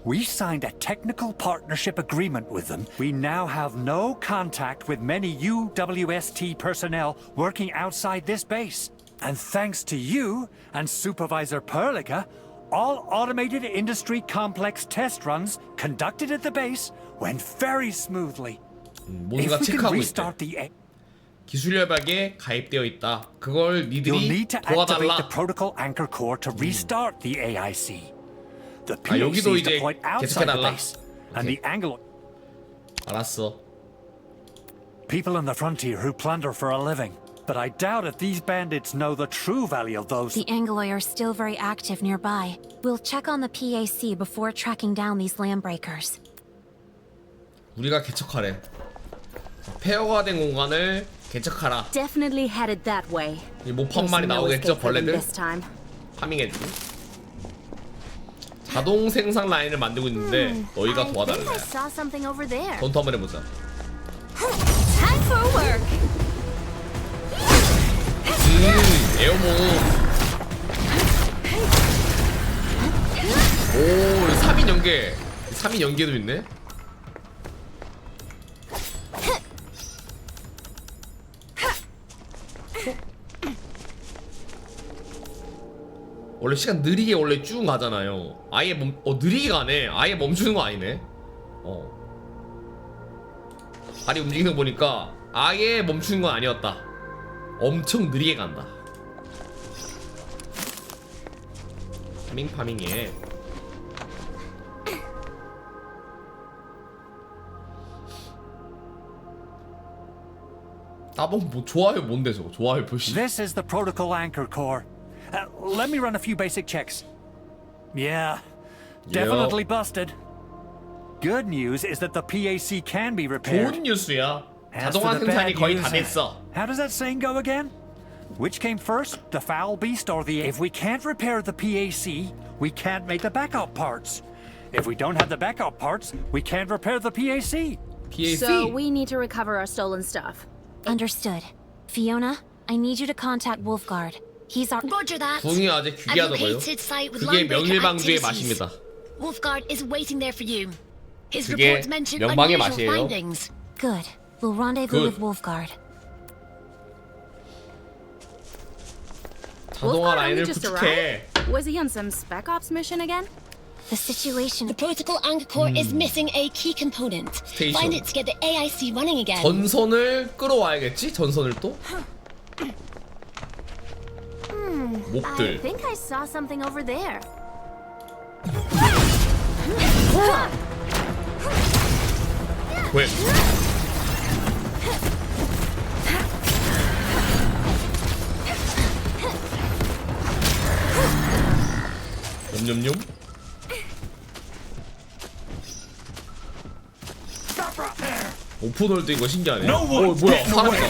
We signed a technical partnership agreement with them. We now have no contact with many UWST personnel working outside this base. And thanks to you and Supervisor Perlica, all automated industry complex test runs conducted at the base went very smoothly. 뭔가 If we can 체크하고 restart 있대. the 기술 협약에 가입되어 있다. 그걸 You'll 니들이 need to activate the 도와달라. protocol anchor core to restart the AIC. The 여기도 PAC is 이제 deployed outside the 계속해달라. base, and the Anglo 알았어. people in the frontier who plunder for a living. But I doubt if these bandits know the true value of those. The Angloy are still very active nearby. We'll check on the PAC before tracking down these landbreakers. 우리가 개척하래. 폐허가 된 공간을 개척하라. Definitely headed that way. 이 모판 말이 There's no 나오겠죠, escape for them 벌레들? this time. 파밍해주고. 자동 생산 라인을 만들고 있는데 너희가 I think 도와달래. I saw something over there. 전투 한번 해보자. Time for work. 에어모. 오, 3인 연계. 3인 연계도 있네. 원래 시간 느리게 원래 쭉 가잖아요. 아예 느리게 가네. 아예 멈추는 거 아니네. 발이 움직이는 거 보니까 아예 멈추는 건 아니었다. 엄청 느리게 간다. 파밍에 따봉 뭐 좋아요 뭔데 저거 좋아요 표시. This is the protocol anchor core. Let me run a few basic checks. Yeah, definitely busted. Good news is that the PAC can be repaired. 좋은 뉴스야. As for 자동화 the 생산이 bad 거의 news, 다 됐어. how does that saying go again? Which came first, the foul beast or the... If we can't repair the PAC, we can't make the backup parts. If we don't have the backup parts, we can't repair the PAC. So we need to recover our stolen stuff. Understood. Fiona, I need you to contact Wolfguard. He's our... Roger that. 궁이 아주 귀하다고요. 그게 명일방주의 맛입니다. Wolfguard is waiting there for you. His 그게 reports mention 명방의 unusual 맛이에요. findings. Good. We'll rendezvous with Wolfguard. 자동화 Wolfguard 라인을 only just 구축해. arrived? Was he on some spec ops mission again? The situation... The protocol anchor core is missing a key component. Station. Find it to get the AIC running again. 전선을 끌어와야겠지? 전선을 또? I 몹들. think I saw something over there. 왜? 냠냠냠. 오픈홀드 이거 신기하네. 뭐야 사람이다.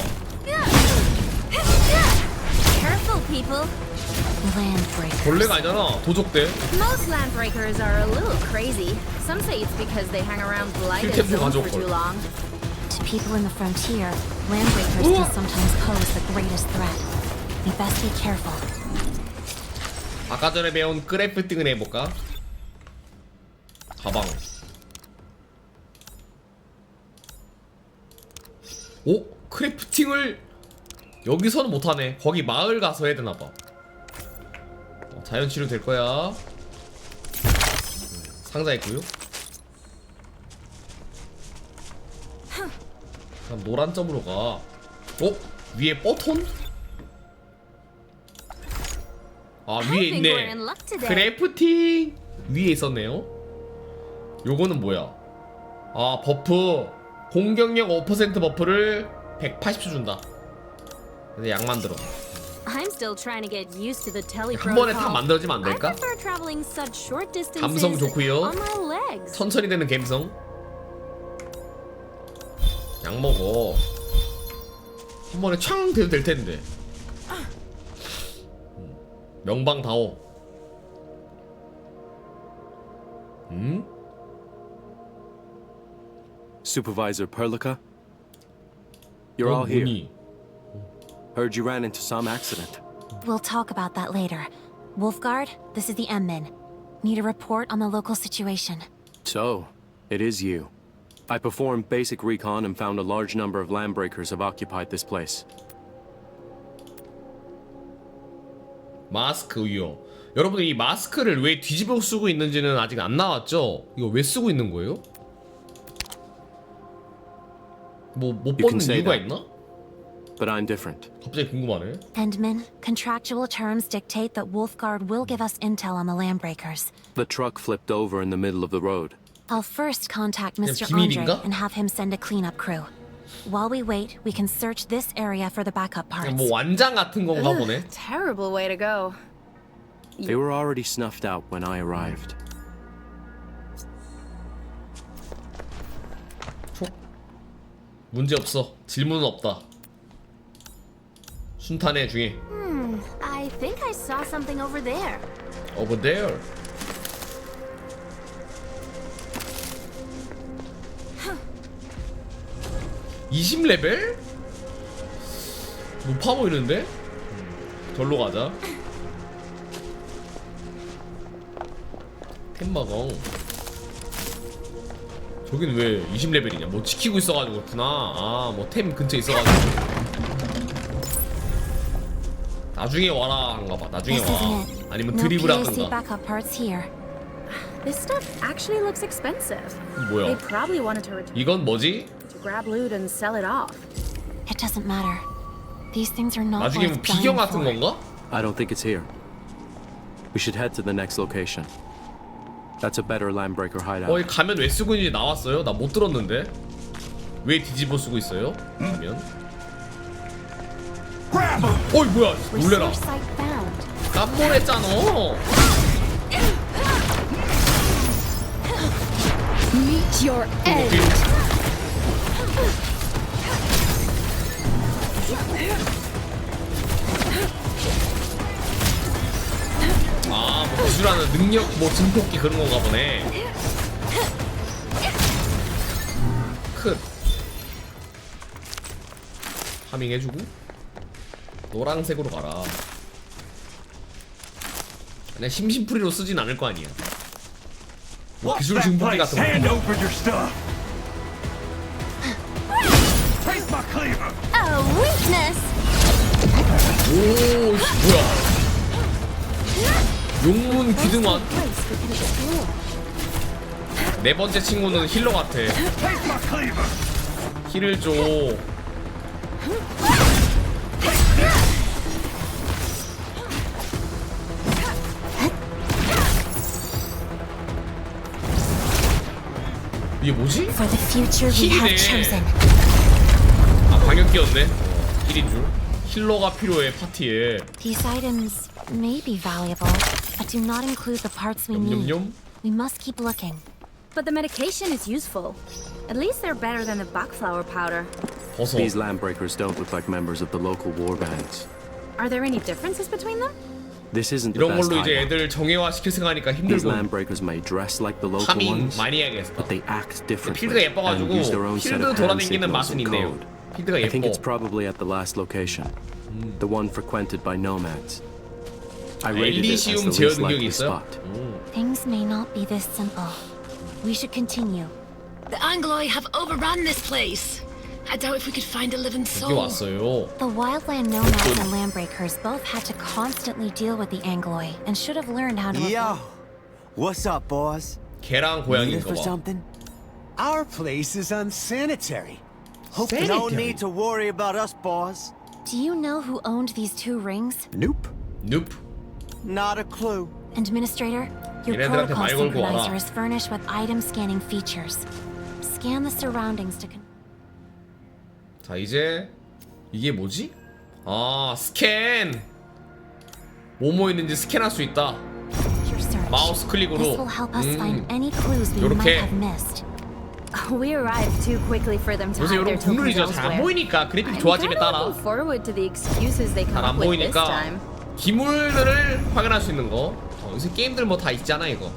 Careful, people. Landbreakers. 벌레가 아니잖아. 도적대. Most landbreakers are a little crazy. Some say it's because they hang around blighted 킬템도 zones for 가져올 too 걸. long. To people in the frontier, landbreakers can sometimes pose the greatest threat. We best be careful. 아까 전에 배운 크래프팅을 해볼까? 가방. 오? 크래프팅을 여기서는 못하네. 거기 마을 가서 해야 되나봐. 자연 치료 될 거야. 상자 있고요. 그럼 노란 점으로 가. 어? 위에 버튼? 아 위에 있네. 크래프팅 위에 있었네요. 요거는 뭐야? 아 버프 공격력 5% 버프를 180초 준다. 근데 약 만들어. I'm still trying to get used to the tele 한 번에 다 protocol. 만들어지면 안 I 될까? prefer traveling such short distances 감성 좋고요. on my legs. 천천히 되는 감성. 약 먹어. 한 번에 창 돼도 될 텐데. 명방다오. Supervisor Perlica? You're all here. Heard you ran into some accident. We'll talk about that later. Wolfguard, this is the M-Min. Need a report on the local situation. So, it is you. I performed basic recon and found a large number of landbreakers have occupied this place. 마스크 위험. 여러분 이 마스크를 왜 뒤집어 쓰고 있는지는 아직 안 나왔죠? 이거 왜 쓰고 있는 거예요? 뭐 못 벗는 이유가 있나? But I'm different. 갑자기 궁금하네. Endman, contractual terms dictate that Wolfguard will give us intel on the landbreakers. The truck flipped over in the middle of the road. I'll first contact Mr. 비밀인가? Andre and have him send a cleanup crew. While we wait, we can search this area for the backup parts. 뭐 완장 같은 건가 보네. Terrible way to go. They were already snuffed out when I arrived. 문제 없어. 질문은 없다. 순탄해 중에. I think I saw something over there. Over there. Huh. 20레벨? 높아 보이는데? 절로 가자. 템마강. 저긴 왜 20레벨이냐? 뭐 지키고 있어가지고 그렇구나. 아, 뭐 템 근처에 있어가지고. 나중에 와라 한가봐. 나중에 와. 아니면 드립을 하든가. This stuff actually looks expensive. 뭐야? They probably wanted to return. 이건 뭐지? To grab loot and sell it off. It doesn't matter. These things are not 나중에 뭐 worth 비경 dying 같은 for. 건가? I don't think it's here. We should head to the next location. That's a better landbreaker hideout. 가면 왜 쓰고 있는지 나왔어요? 나 못 들었는데. 왜 뒤집어 쓰고 있어요? 가면. 어이 뭐야? 놀래라. 깜놀했잖아. Meet your end. 아, 뭐 기술하는 능력, 뭐 증폭기 그런 건가 보네. 크. 파밍 해주고 노란색으로 가라. 그냥 심심풀이로 쓰진 않을 거 아니야. 뭐 기술 증폭기 같은 거. A weakness. 오, 뭐야? 용문 귀등환. 네 번째 친구는 힐러 같아. 힐을 줘. 이게 뭐지? 힐이네. 아, 방역기였네. 힐인 줄. 힐러가 필요해 파티에. These items may be valuable, but do not include the parts we need. We must keep looking. But the medication is useful. At least they're better than the buckflower powder. These landbreakers don't look like members of the local war bands. Are there any differences between them? This isn't the 이런 best 걸로 이제 hideout. 애들 정예화 시킬 생각하니까 These 힘들고. landbreakers may dress like the local 파밍 ones, 많이 해야겠어. but they act differently 필드가 예뻐가지고 and use their own set 필드 of hand 돌아다니는 signals 맛은 and 있네요. code. 필드가 I think 예뻐. it's probably at the last location, the one frequented by nomads. I rated it as the 엘리시움 제어 least 능력이 likely 있어요? spot. Things may not be this simple. We should continue. The Angloy have overrun this place. I doubt if we could find a living 여기 soul. 왔어요. The wildland nomads and landbreakers both had to constantly deal with the Angloy and should have learned how to. Yo, what's up, boss? 개랑 Need 고양이인가 it for 봐. something? Our place is unsanitary. Hope Sanitary? no need to worry about us, boss. Do you know who owned these 2 rings? Nope. Nope. Not a clue. Administrator, your 얘네들한테 protocol 말 걸고 synchronizer 와라. is furnished with item scanning features. Scan the surroundings to. 자, 이제 이게 뭐지? 아, 스캔. 뭐뭐 있는지 스캔할 수 있다. 마우스 This 클릭으로. will help us find any clues we might 요렇게. have missed. We arrived too quickly for them to 요새 hide their 여러분 국룰이죠. tokens 잘 안 elsewhere. 보이니까 그래픽 I'm 좋아짐에 kinda 따라 looking forward to the excuses they come 잘 안 up with this 보이니까 time. 기물들을 확인할 수 있는 거. 요새 게임들 뭐 다 있잖아 이거.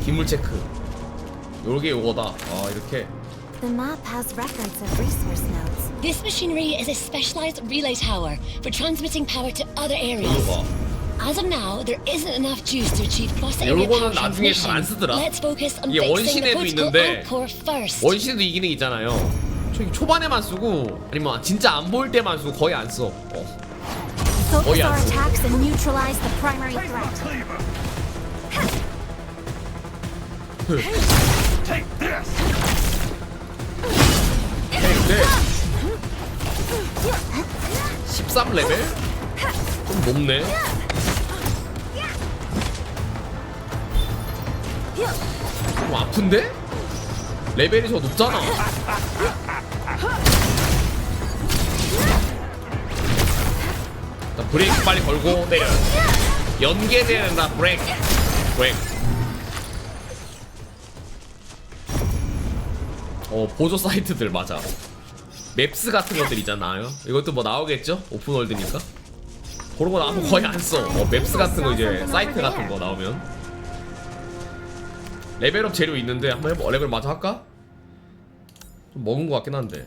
기물 체크. 요게 요거다. 아 이렇게. The map has records of resource nodes. This machinery is a specialized relay tower for transmitting power to other areas. 요거. As of now, there isn't enough juice to achieve cross-area power 요거는 나중에 잘 안 transmission. 쓰더라. Let's focus on 이게 fixing the 원신에도 political 있는데 encore first. 원신에도 이 기능 있잖아요. 저기 초반에만 쓰고 아니면 진짜 안 보일 때만 쓰고 거의 안 써. Focus 거의 our 안 써. attacks and neutralize the primary threat. Take this! 근데 13레벨? 좀 높네. 좀 아픈데? 레벨이 저 높잖아. 일단 브레이크 빨리 걸고 내려. 연계돼야 된다. 브레이크. 보조 사이트들 맞아. 맵스 같은 것들 있잖아요. 이것도 뭐 나오겠죠? 오픈월드니까. 그런 거 나오면 거의 안 써. 맵스 같은 거 이제 사이트 같은 거 나오면. 레벨업 재료 있는데 한번 해봐. 레벨 마저 할까? 좀 먹은 거 같긴 한데.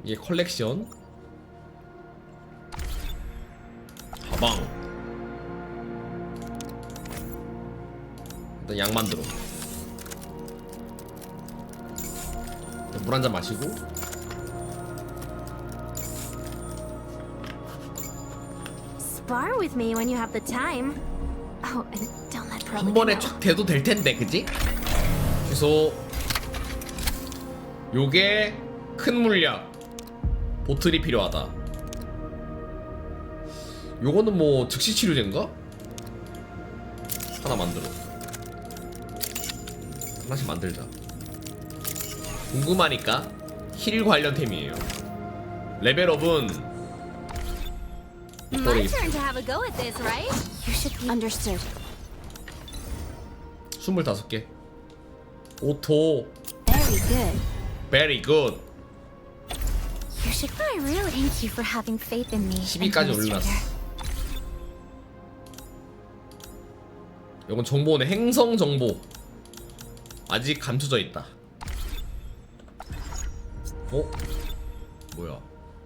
이게 컬렉션. 가방. 일단 약 만들어. 물 한 잔 마시고. Spar with me when you have the time. Oh, and don't let 한 번에 쫙 돼도 될 텐데, 그지? 취소. 요게 큰 물약. 보틀이 필요하다. 요거는 뭐 즉시 치료제인가? 하나 만들어. 하나씩 만들자. 궁금하니까 힐 관련템이에요. 레벨업은 My turn to have a go at this, right? You should be understood. 25개. 오토. Very good. Very good. You should. I really thank you for having faith in me. 12까지 올려놨어. 이건 정보네. 행성 정보. 아직 감춰져 있다. 뭐야?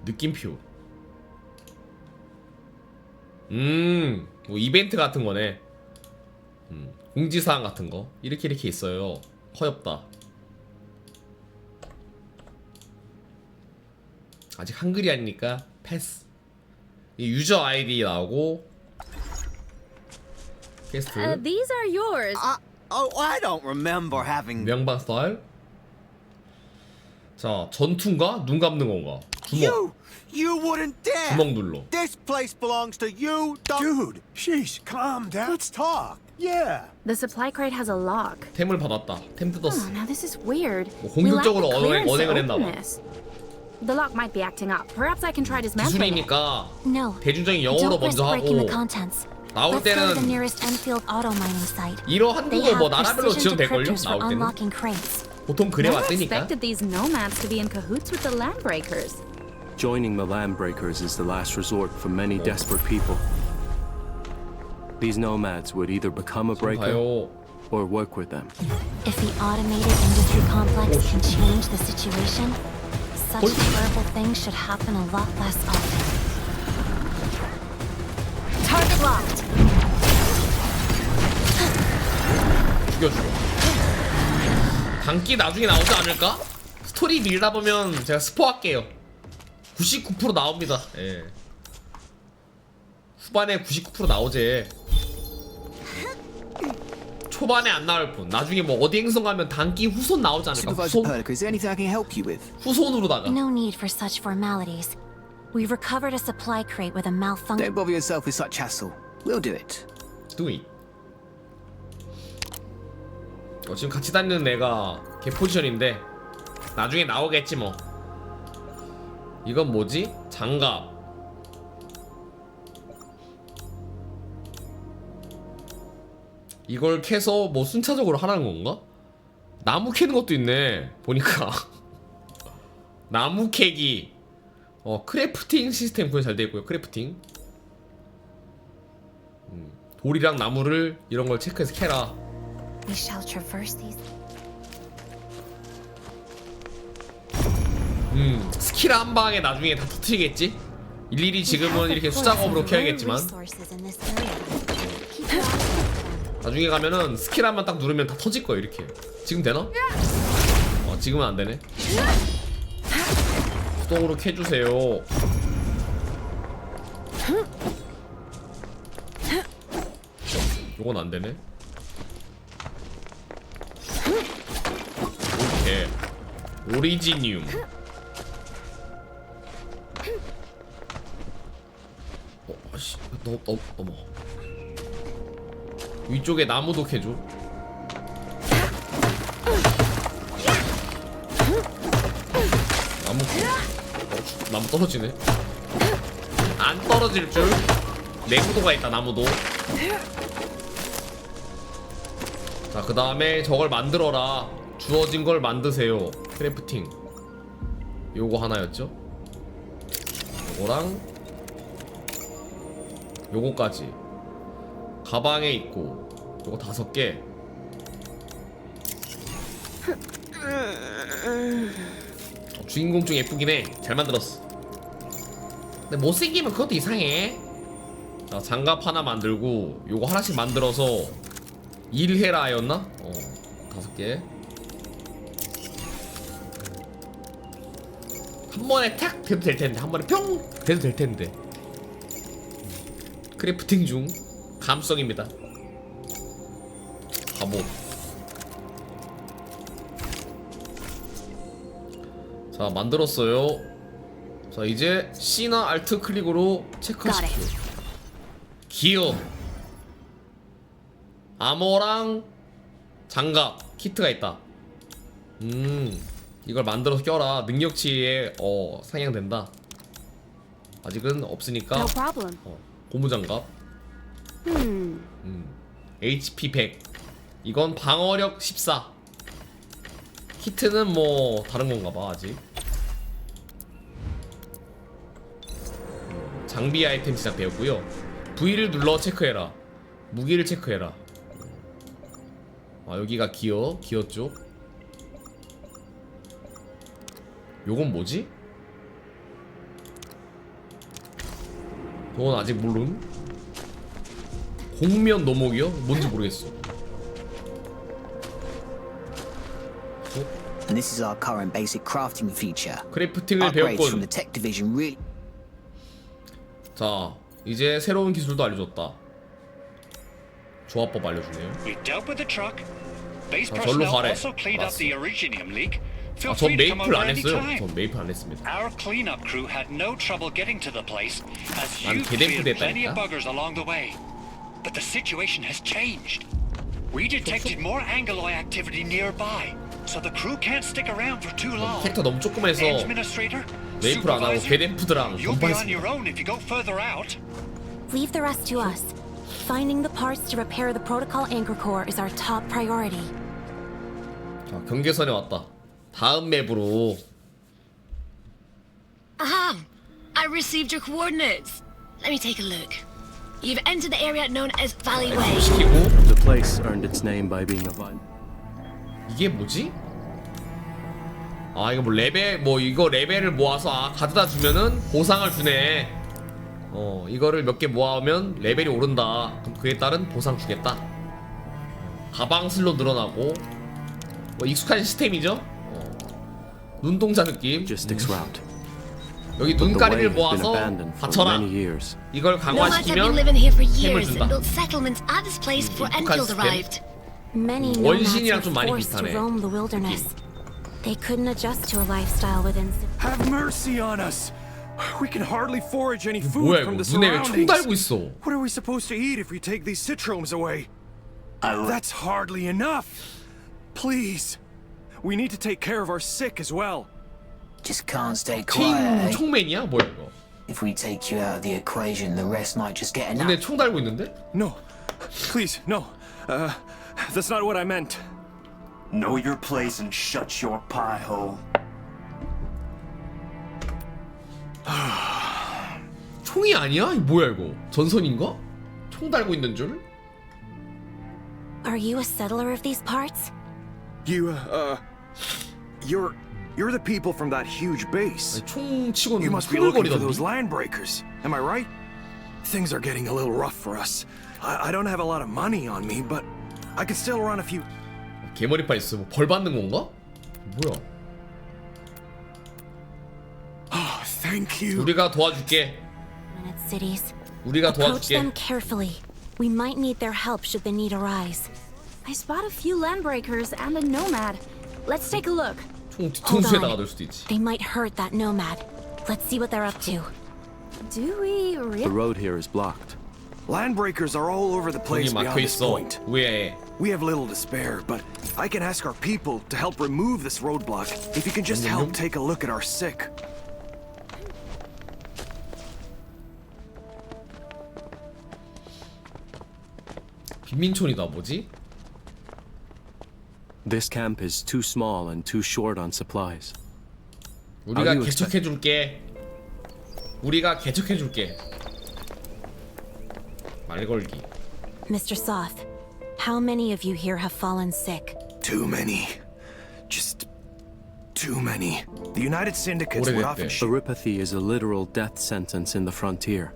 느낌표. 뭐 이벤트 같은 거네. 공지사항 같은 거. 이렇게 있어요. 허엽다. 아직 한글이 아니니까 패스. 유저 아이디 나오고. 퀘스트. These are yours. I don't remember having. 명방 스타일. 자, 전투인가? 눈 감는 건가? 주먹. You wouldn't dare. 주먹 눌러. This place belongs to you, dude. Sheesh, calm down. Let's talk. Yeah. The supply crate has a lock. 템을 받았다. 템 뜯었어. Oh, now this is weird. 뭐 공격적으로 We lack the clearance 언행을 to 했나 open 봐. this. The lock might be acting up. Perhaps I can try dismantling it. 기술이니까 No. 대중적인 영어로 Don't risk 먼저 breaking the 하고 contents. 나올 Let's go to the 때는 nearest Enfield auto mining site. 이러 They 한국어 have 뭐 나라별로 precision 지원될걸요? decryptors for 나올 때는 unlocking crates. 보통 그래 Never 왔으니까. expected these nomads to be in cahoots with the landbreakers. Joining the Landbreakers is the last resort for many desperate people. These nomads would either become a breaker or work with them. If the automated industry complex can change the situation, such terrible things should happen a lot less often. Target locked. 죽여. 단기 나중에 나오지 않을까? 스토리 밀다 보면 제가 스포할게요. 99% 나옵니다. 예. 후반에 99% 나오지. 초반에 안 나올 뿐. 나중에 뭐 어디 행성 가면 단기 후손 나오지 않을까? 후손? Is there anything I can help you with? 후손으로다가. No need for such formalities. We've recovered a supply crate with a malfunction. Don't bother yourself with such hassle. We'll do it. Do it. 지금 같이 다니는 애가 걔 포지션인데 나중에 나오겠지 뭐. 이건 뭐지? 장갑. 이걸 캐서 뭐 순차적으로 하라는 건가? 나무 캐는 것도 있네 보니까. 나무 캐기. 크래프팅 시스템 구현 잘 돼 있고요. 크래프팅. 돌이랑 나무를 이런 걸 체크해서 캐라. We shall traverse these. 스킬 한 방에 나중에 다 터트리겠지? 일일이 지금은 이렇게 수작업으로 켜야겠지만 나중에 가면은 스킬 한 번 딱 누르면 다 터질 거야 이렇게. 지금 되나? 지금은 안 되네. 수동으로 켜주세요. 요건 안 되네. 오케이. 오리지늄. 아씨, 넘어. 위쪽에 나무도 캐줘. 나무 떨어지네. 안 떨어질 줄. 내구도가 있다 나무도. 자, 그 다음에 저걸 만들어라. 주어진 걸 만드세요. 크래프팅. 요거 하나였죠? 요거랑 요거까지 가방에 있고 요거 5개. 주인공 중 예쁘긴 해. 잘 만들었어. 근데 못생기면 그것도 이상해. 자, 장갑 하나 만들고 요거 하나씩 만들어서 일해라 였나? 5개. 한 번에 탁 돼도 될 텐데, 한 번에 평 돼도 될 텐데. 크래프팅 중 감성입니다. 갑옷. 자, 만들었어요. 자, 이제 C나 Alt 클릭으로 체크하십시오. 기어. 아머랑 장갑 키트가 있다. 이걸 만들어서 껴라. 능력치에 상향된다. 아직은 없으니까 고무장갑. HP 100. 이건 방어력 14. 키트는 뭐 다른 건가봐. 아직 장비 아이템 시작되었고요. V를 눌러 체크해라. 무기를 체크해라. 여기가 기어 쪽. 요건 뭐지? 저건 아직 모름. 공면 노목이요? 뭔지 모르겠어. And this is our current basic crafting feature. 크래프팅을 Upgrades from 배웠군. the tech division really. 자, 이제 새로운 기술도 알려줬다. 조합법 알려주네요. We dealt with the truck. Base 자, 절로 personnel 가래. also cleaned up the iridium leak. Feel 전 free to come 메이플 over 안 했어요. anytime. 전 메이플 안 했습니다. Our cleanup crew had no trouble getting to the place, as 난 you 개댐프 cleared plenty 됐다니까. of buggers along the way. But the situation has changed. We detected more Angaloy activity nearby, so the crew can't stick around for too long. 캐릭터 너무 조그매서 Administrator, 메이플 안 하고 supervisor, 개댐프드랑 you'll be on your 건반했습니다. own if you go further out. Leave the rest to us. Finding the parts to repair the protocol anchor core is our top priority. 자, 경계선에 왔다. 다음 맵으로. Aha! I received your coordinates. Let me take a look. You've entered the area known as Valley Way. 시키고. The place earned its name by being a violent. 이게 뭐지? 이거 뭐 레벨 이거 레벨을 모아서 가져다 주면은 보상을 주네. 이거를 몇 개 모아오면 레벨이 오른다. 그럼 그에 따른 보상 주겠다. 가방 슬롯 늘어나고. 익숙한 시스템이죠? 눈동자 느낌. 여기 눈가리를 모아서 받쳐라. 이걸 강화시키면 템을 준다. Many 원신이랑 nomads 좀 were 많이 forced to 비슷하네. roam the wilderness. They couldn't adjust to a lifestyle within. Have mercy on us. We can hardly forage any 뭐야 food from 이거? the 눈에 왜 총 달고 surroundings. 있어? What are we supposed to eat if we take these citromes away? That's hardly enough. Please, we need to take care of our sick as well. Just can't stay 팀 quiet. 총맨이야? 뭐야 이거? If we take you out of the equation, the rest might just get enough. 눈에 총 달고 있는데? No, please, no. That's not what I meant. Know your place and shut your pie hole. 총이 아니야? 이 뭐야 이거? 전선인가? 총 달고 있는 줄? Are you a settler of these parts? You're You're the people from that huge base. 총 치고는 You must be looking for 흐물거리던데. those land breakers. Am I right? Things are getting a little rough for us. I don't have a lot of money on me, but I can still run a few. 개머리파 있어. 뭐 벌 받는 건가? 뭐야? Oh, thank you. 우리가 도와줄게. Cities. 우리가 Approach 도와줄게. them carefully. We might need their help should the need arise. I spot a few landbreakers and a nomad. Let's take a look. 총 뒤통수에다가 넣을 수도 있지. They might hurt that nomad. Let's see what they're up to. Do we really? The road here is blocked. Land breakers are all over the place 거기 beyond 막혀 this 있어. point. 왜? We have little to spare, but I can ask our people to help remove this roadblock if you can just help take a look at our sick. 빈민촌이다. 뭐지? This camp is too small and too short on supplies. 우리가 개척해줄게. 우리가 개척해줄게. 말 걸기. Mr. Soth, how many of you here have fallen sick? Too many. Just too many. The United Syndicates would often Erypathy is a literal death sentence in the frontier.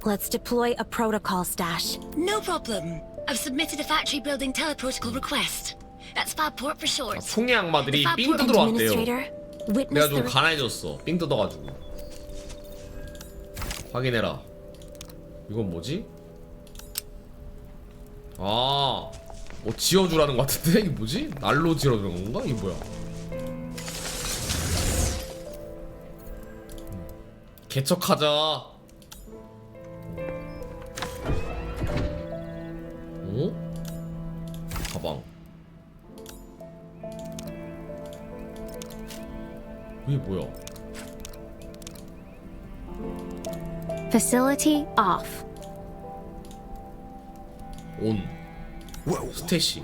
Let's deploy a protocol stash. No problem. I've submitted a factory building teleprotocol request. That's Fabport for short. 총리 악마들이 삥 뜯으러 왔대요. 내가 좀 the 가난해졌어. 삥 뜯어가지고. 확인해라. 이건 뭐지? 아, 뭐 지어주라는 것 같은데? 이게 뭐지? 날로 지어주는 건가? 이게 뭐야? 개척하자. 어? 가방. 이게 뭐야? Facility off. 온. 스테시.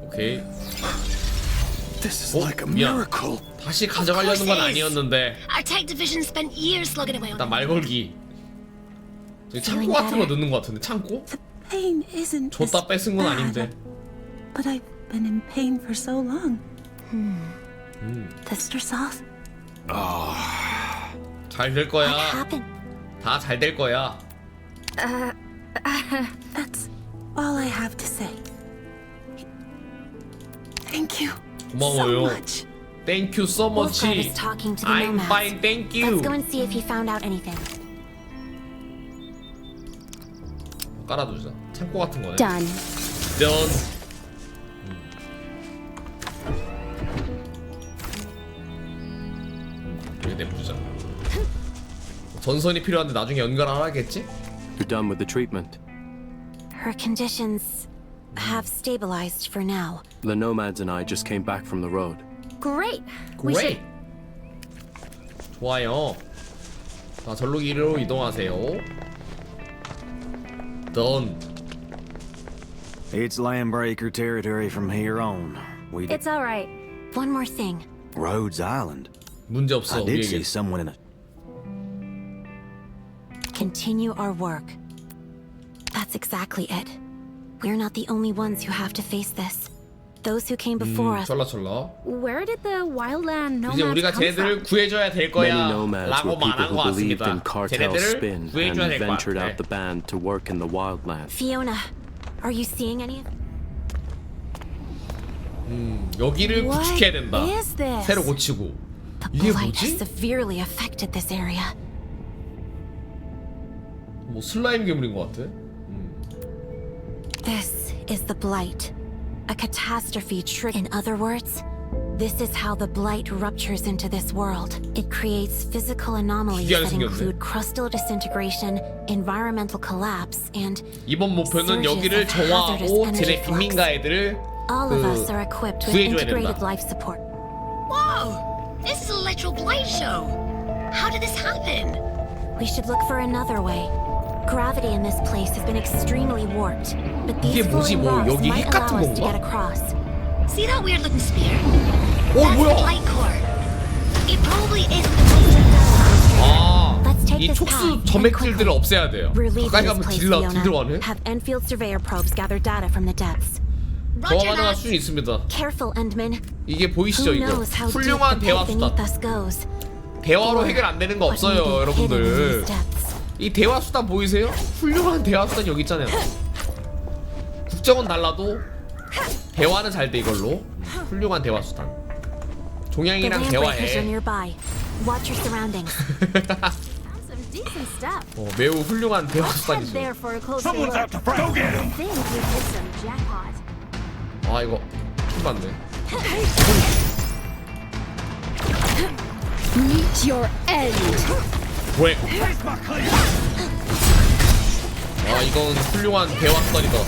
오케이. This is like a miracle. 다시 가져가려는 건 아니었는데. Our tech division spent years slugging away on 일단 말 걸기. 저기 창고 같은 거 넣는 거 같은데 창고? Pain isn't 줬다 뺏은 건 아닌데. But I've been in pain for so long. Mr. Soth? 잘 될 거야. What happened? 다 잘 될 거야. That's all I have to say. Thank you 고마워요. so much. Thank you so much. Wolfred is talking to the I'm nomads. fine, thank you. Let's go and see if he found out anything. 깔아두자. 창고 같은 거네. Done. Done. 여기 내부자. 전선이 필요한데 나중에 연결하겠지? You're done with the treatment. Her conditions have stabilized for now. The nomads and I just came back from the road. Great. Great. 좋아요. 자, 전로기로 이동하세요. Done. It's landbreaker territory from here on. It's all right. One more thing. Rhodes Island. 문제 없어. I did 우리에게. see someone in a. Continue our work. That's exactly it. We're not the only ones who have to face this. Those who came before us. 쩔라쩔라. Where did the wildland 이제 nomads 우리가 come 쟤네들을 from? 구해줘야 될 Many 거야. nomads 라고 were people 말한 것 who believed in 같습니다. cartel 쟤네들을 spin and 구해줘야 될 것 ventured 같아. out the band to work in the wildland. Fiona, are you seeing any? 여기를 What 구축해야 된다. is this? 새로 고치고. The 이게 blight has 뭐지? severely affected this area. 뭐 슬라임 괴물인 것 같아. This is the blight. A catastrophe triggered. In other words, this is how the blight ruptures into this world. It creates physical anomalies 기괴하게 that 생겼네. include crustal disintegration, environmental collapse, and 이번 목표는 surges 여기를 of hazardous 정화하고 energy 쟤네 빈민가 애들을 all of us are equipped with 구해줘야 integrated 된다. life support. Whoa! This is a literal blight show. How did this happen? We should look for another way. Gravity in this place has been extremely warped, but these 이게 뭐지? floating 뭐 rocks 여기 might 핵 같은 allow us to 건가? get across. See that weird looking spear? 오 That's the 뭐야? blight core. It probably isn't the most 아, Let's take 이 this 촉수 path, 점액질들을 없애야 돼요. We're leaving 가까이 this 가면 place, 딜러가네. Fiona. Have Enfield surveyor probes gather data from the depths. 대화 가능한 수준이 있습니다. Careful, Endman. 이게 보이시죠 Who 이거? knows how deep 훌륭한 the 대화 pit 수단. beneath us goes. 대화로 해결 안 되는 거 없어요, 여러분들. 이 대화 수단 보이세요? 훌륭한 대화 수단이 여기 있잖아요. 국정은 달라도 대화는 잘 돼 이걸로. 훌륭한 대화 수단. 종양이랑 대화해. Watch your surroundings. Decent stuff. 매우 훌륭한 대화 수단이죠. There for a closer Someone's look. out to fight. Go get him. Think we've hit some jackpot. 아 이거 킹 받네. Meet your end. 왜? 아 이건 훌륭한 대화 수단이다.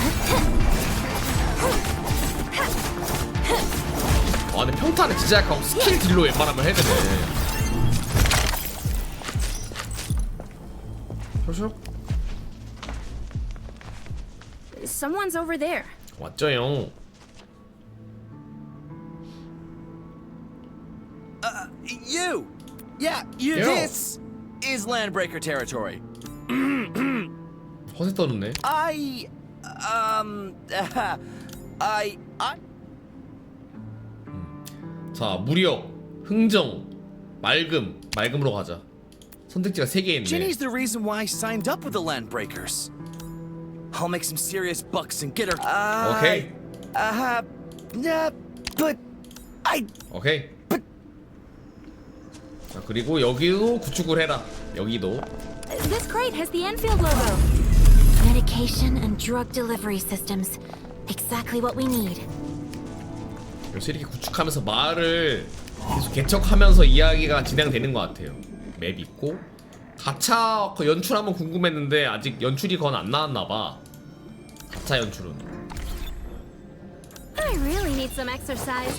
아 근데 평타는 진짜 약간 스킬 딜로 웬만하면 해야 되네. Someone's over there. 왔죠요. You! Yeah, you. Yo. This is Landbreaker territory. 허세 떠는네. I 자 무력, 흥정, 맑음으로 가자. 선택지가 3개 있네. Ginny's the reason why I signed up with the Landbreakers. I'll make some serious bucks and get her. 오케이. But 오케이. 자 그리고 여기도 구축을 해라. 여기도. This crate has the Enfield logo. Medication and drug delivery systems. Exactly what we need. 그래서 이렇게 구축하면서 마을을 계속 개척하면서 이야기가 진행되는 것 같아요. 맵 있고 가차 연출 한번 궁금했는데 아직 연출이 건 안 나왔나봐. 가차 연출은. I really need some exercise.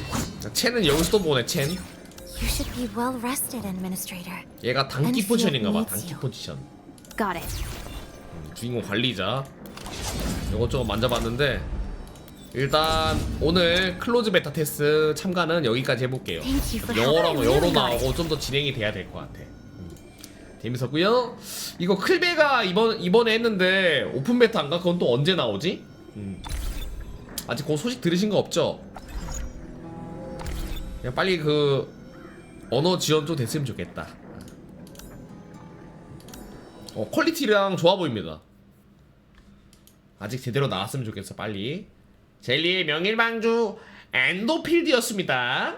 첸은 여기서 또 보네. 첸. You should be well rested, Administrator. 얘가 단기 포지션인가봐. 단기 포지션. Got it. 주인공 관리자. 요거 조금 만져봤는데 일단 오늘 클로즈 베타 테스트 참가는 여기까지 해볼게요. 영어로 나오고 좀 더 진행이 돼야 될 것 같아. 재밌었고요. 이거 클베가 이번에 했는데 오픈 베타인가? 그건 또 언제 나오지? 아직 그 소식 들으신 거 없죠? 그냥 빨리 그 언어 지원 좀 됐으면 좋겠다. 퀄리티랑 좋아 보입니다. 아직 제대로 나왔으면 좋겠어. 빨리. 젤리의 명일방주 엔드필드였습니다.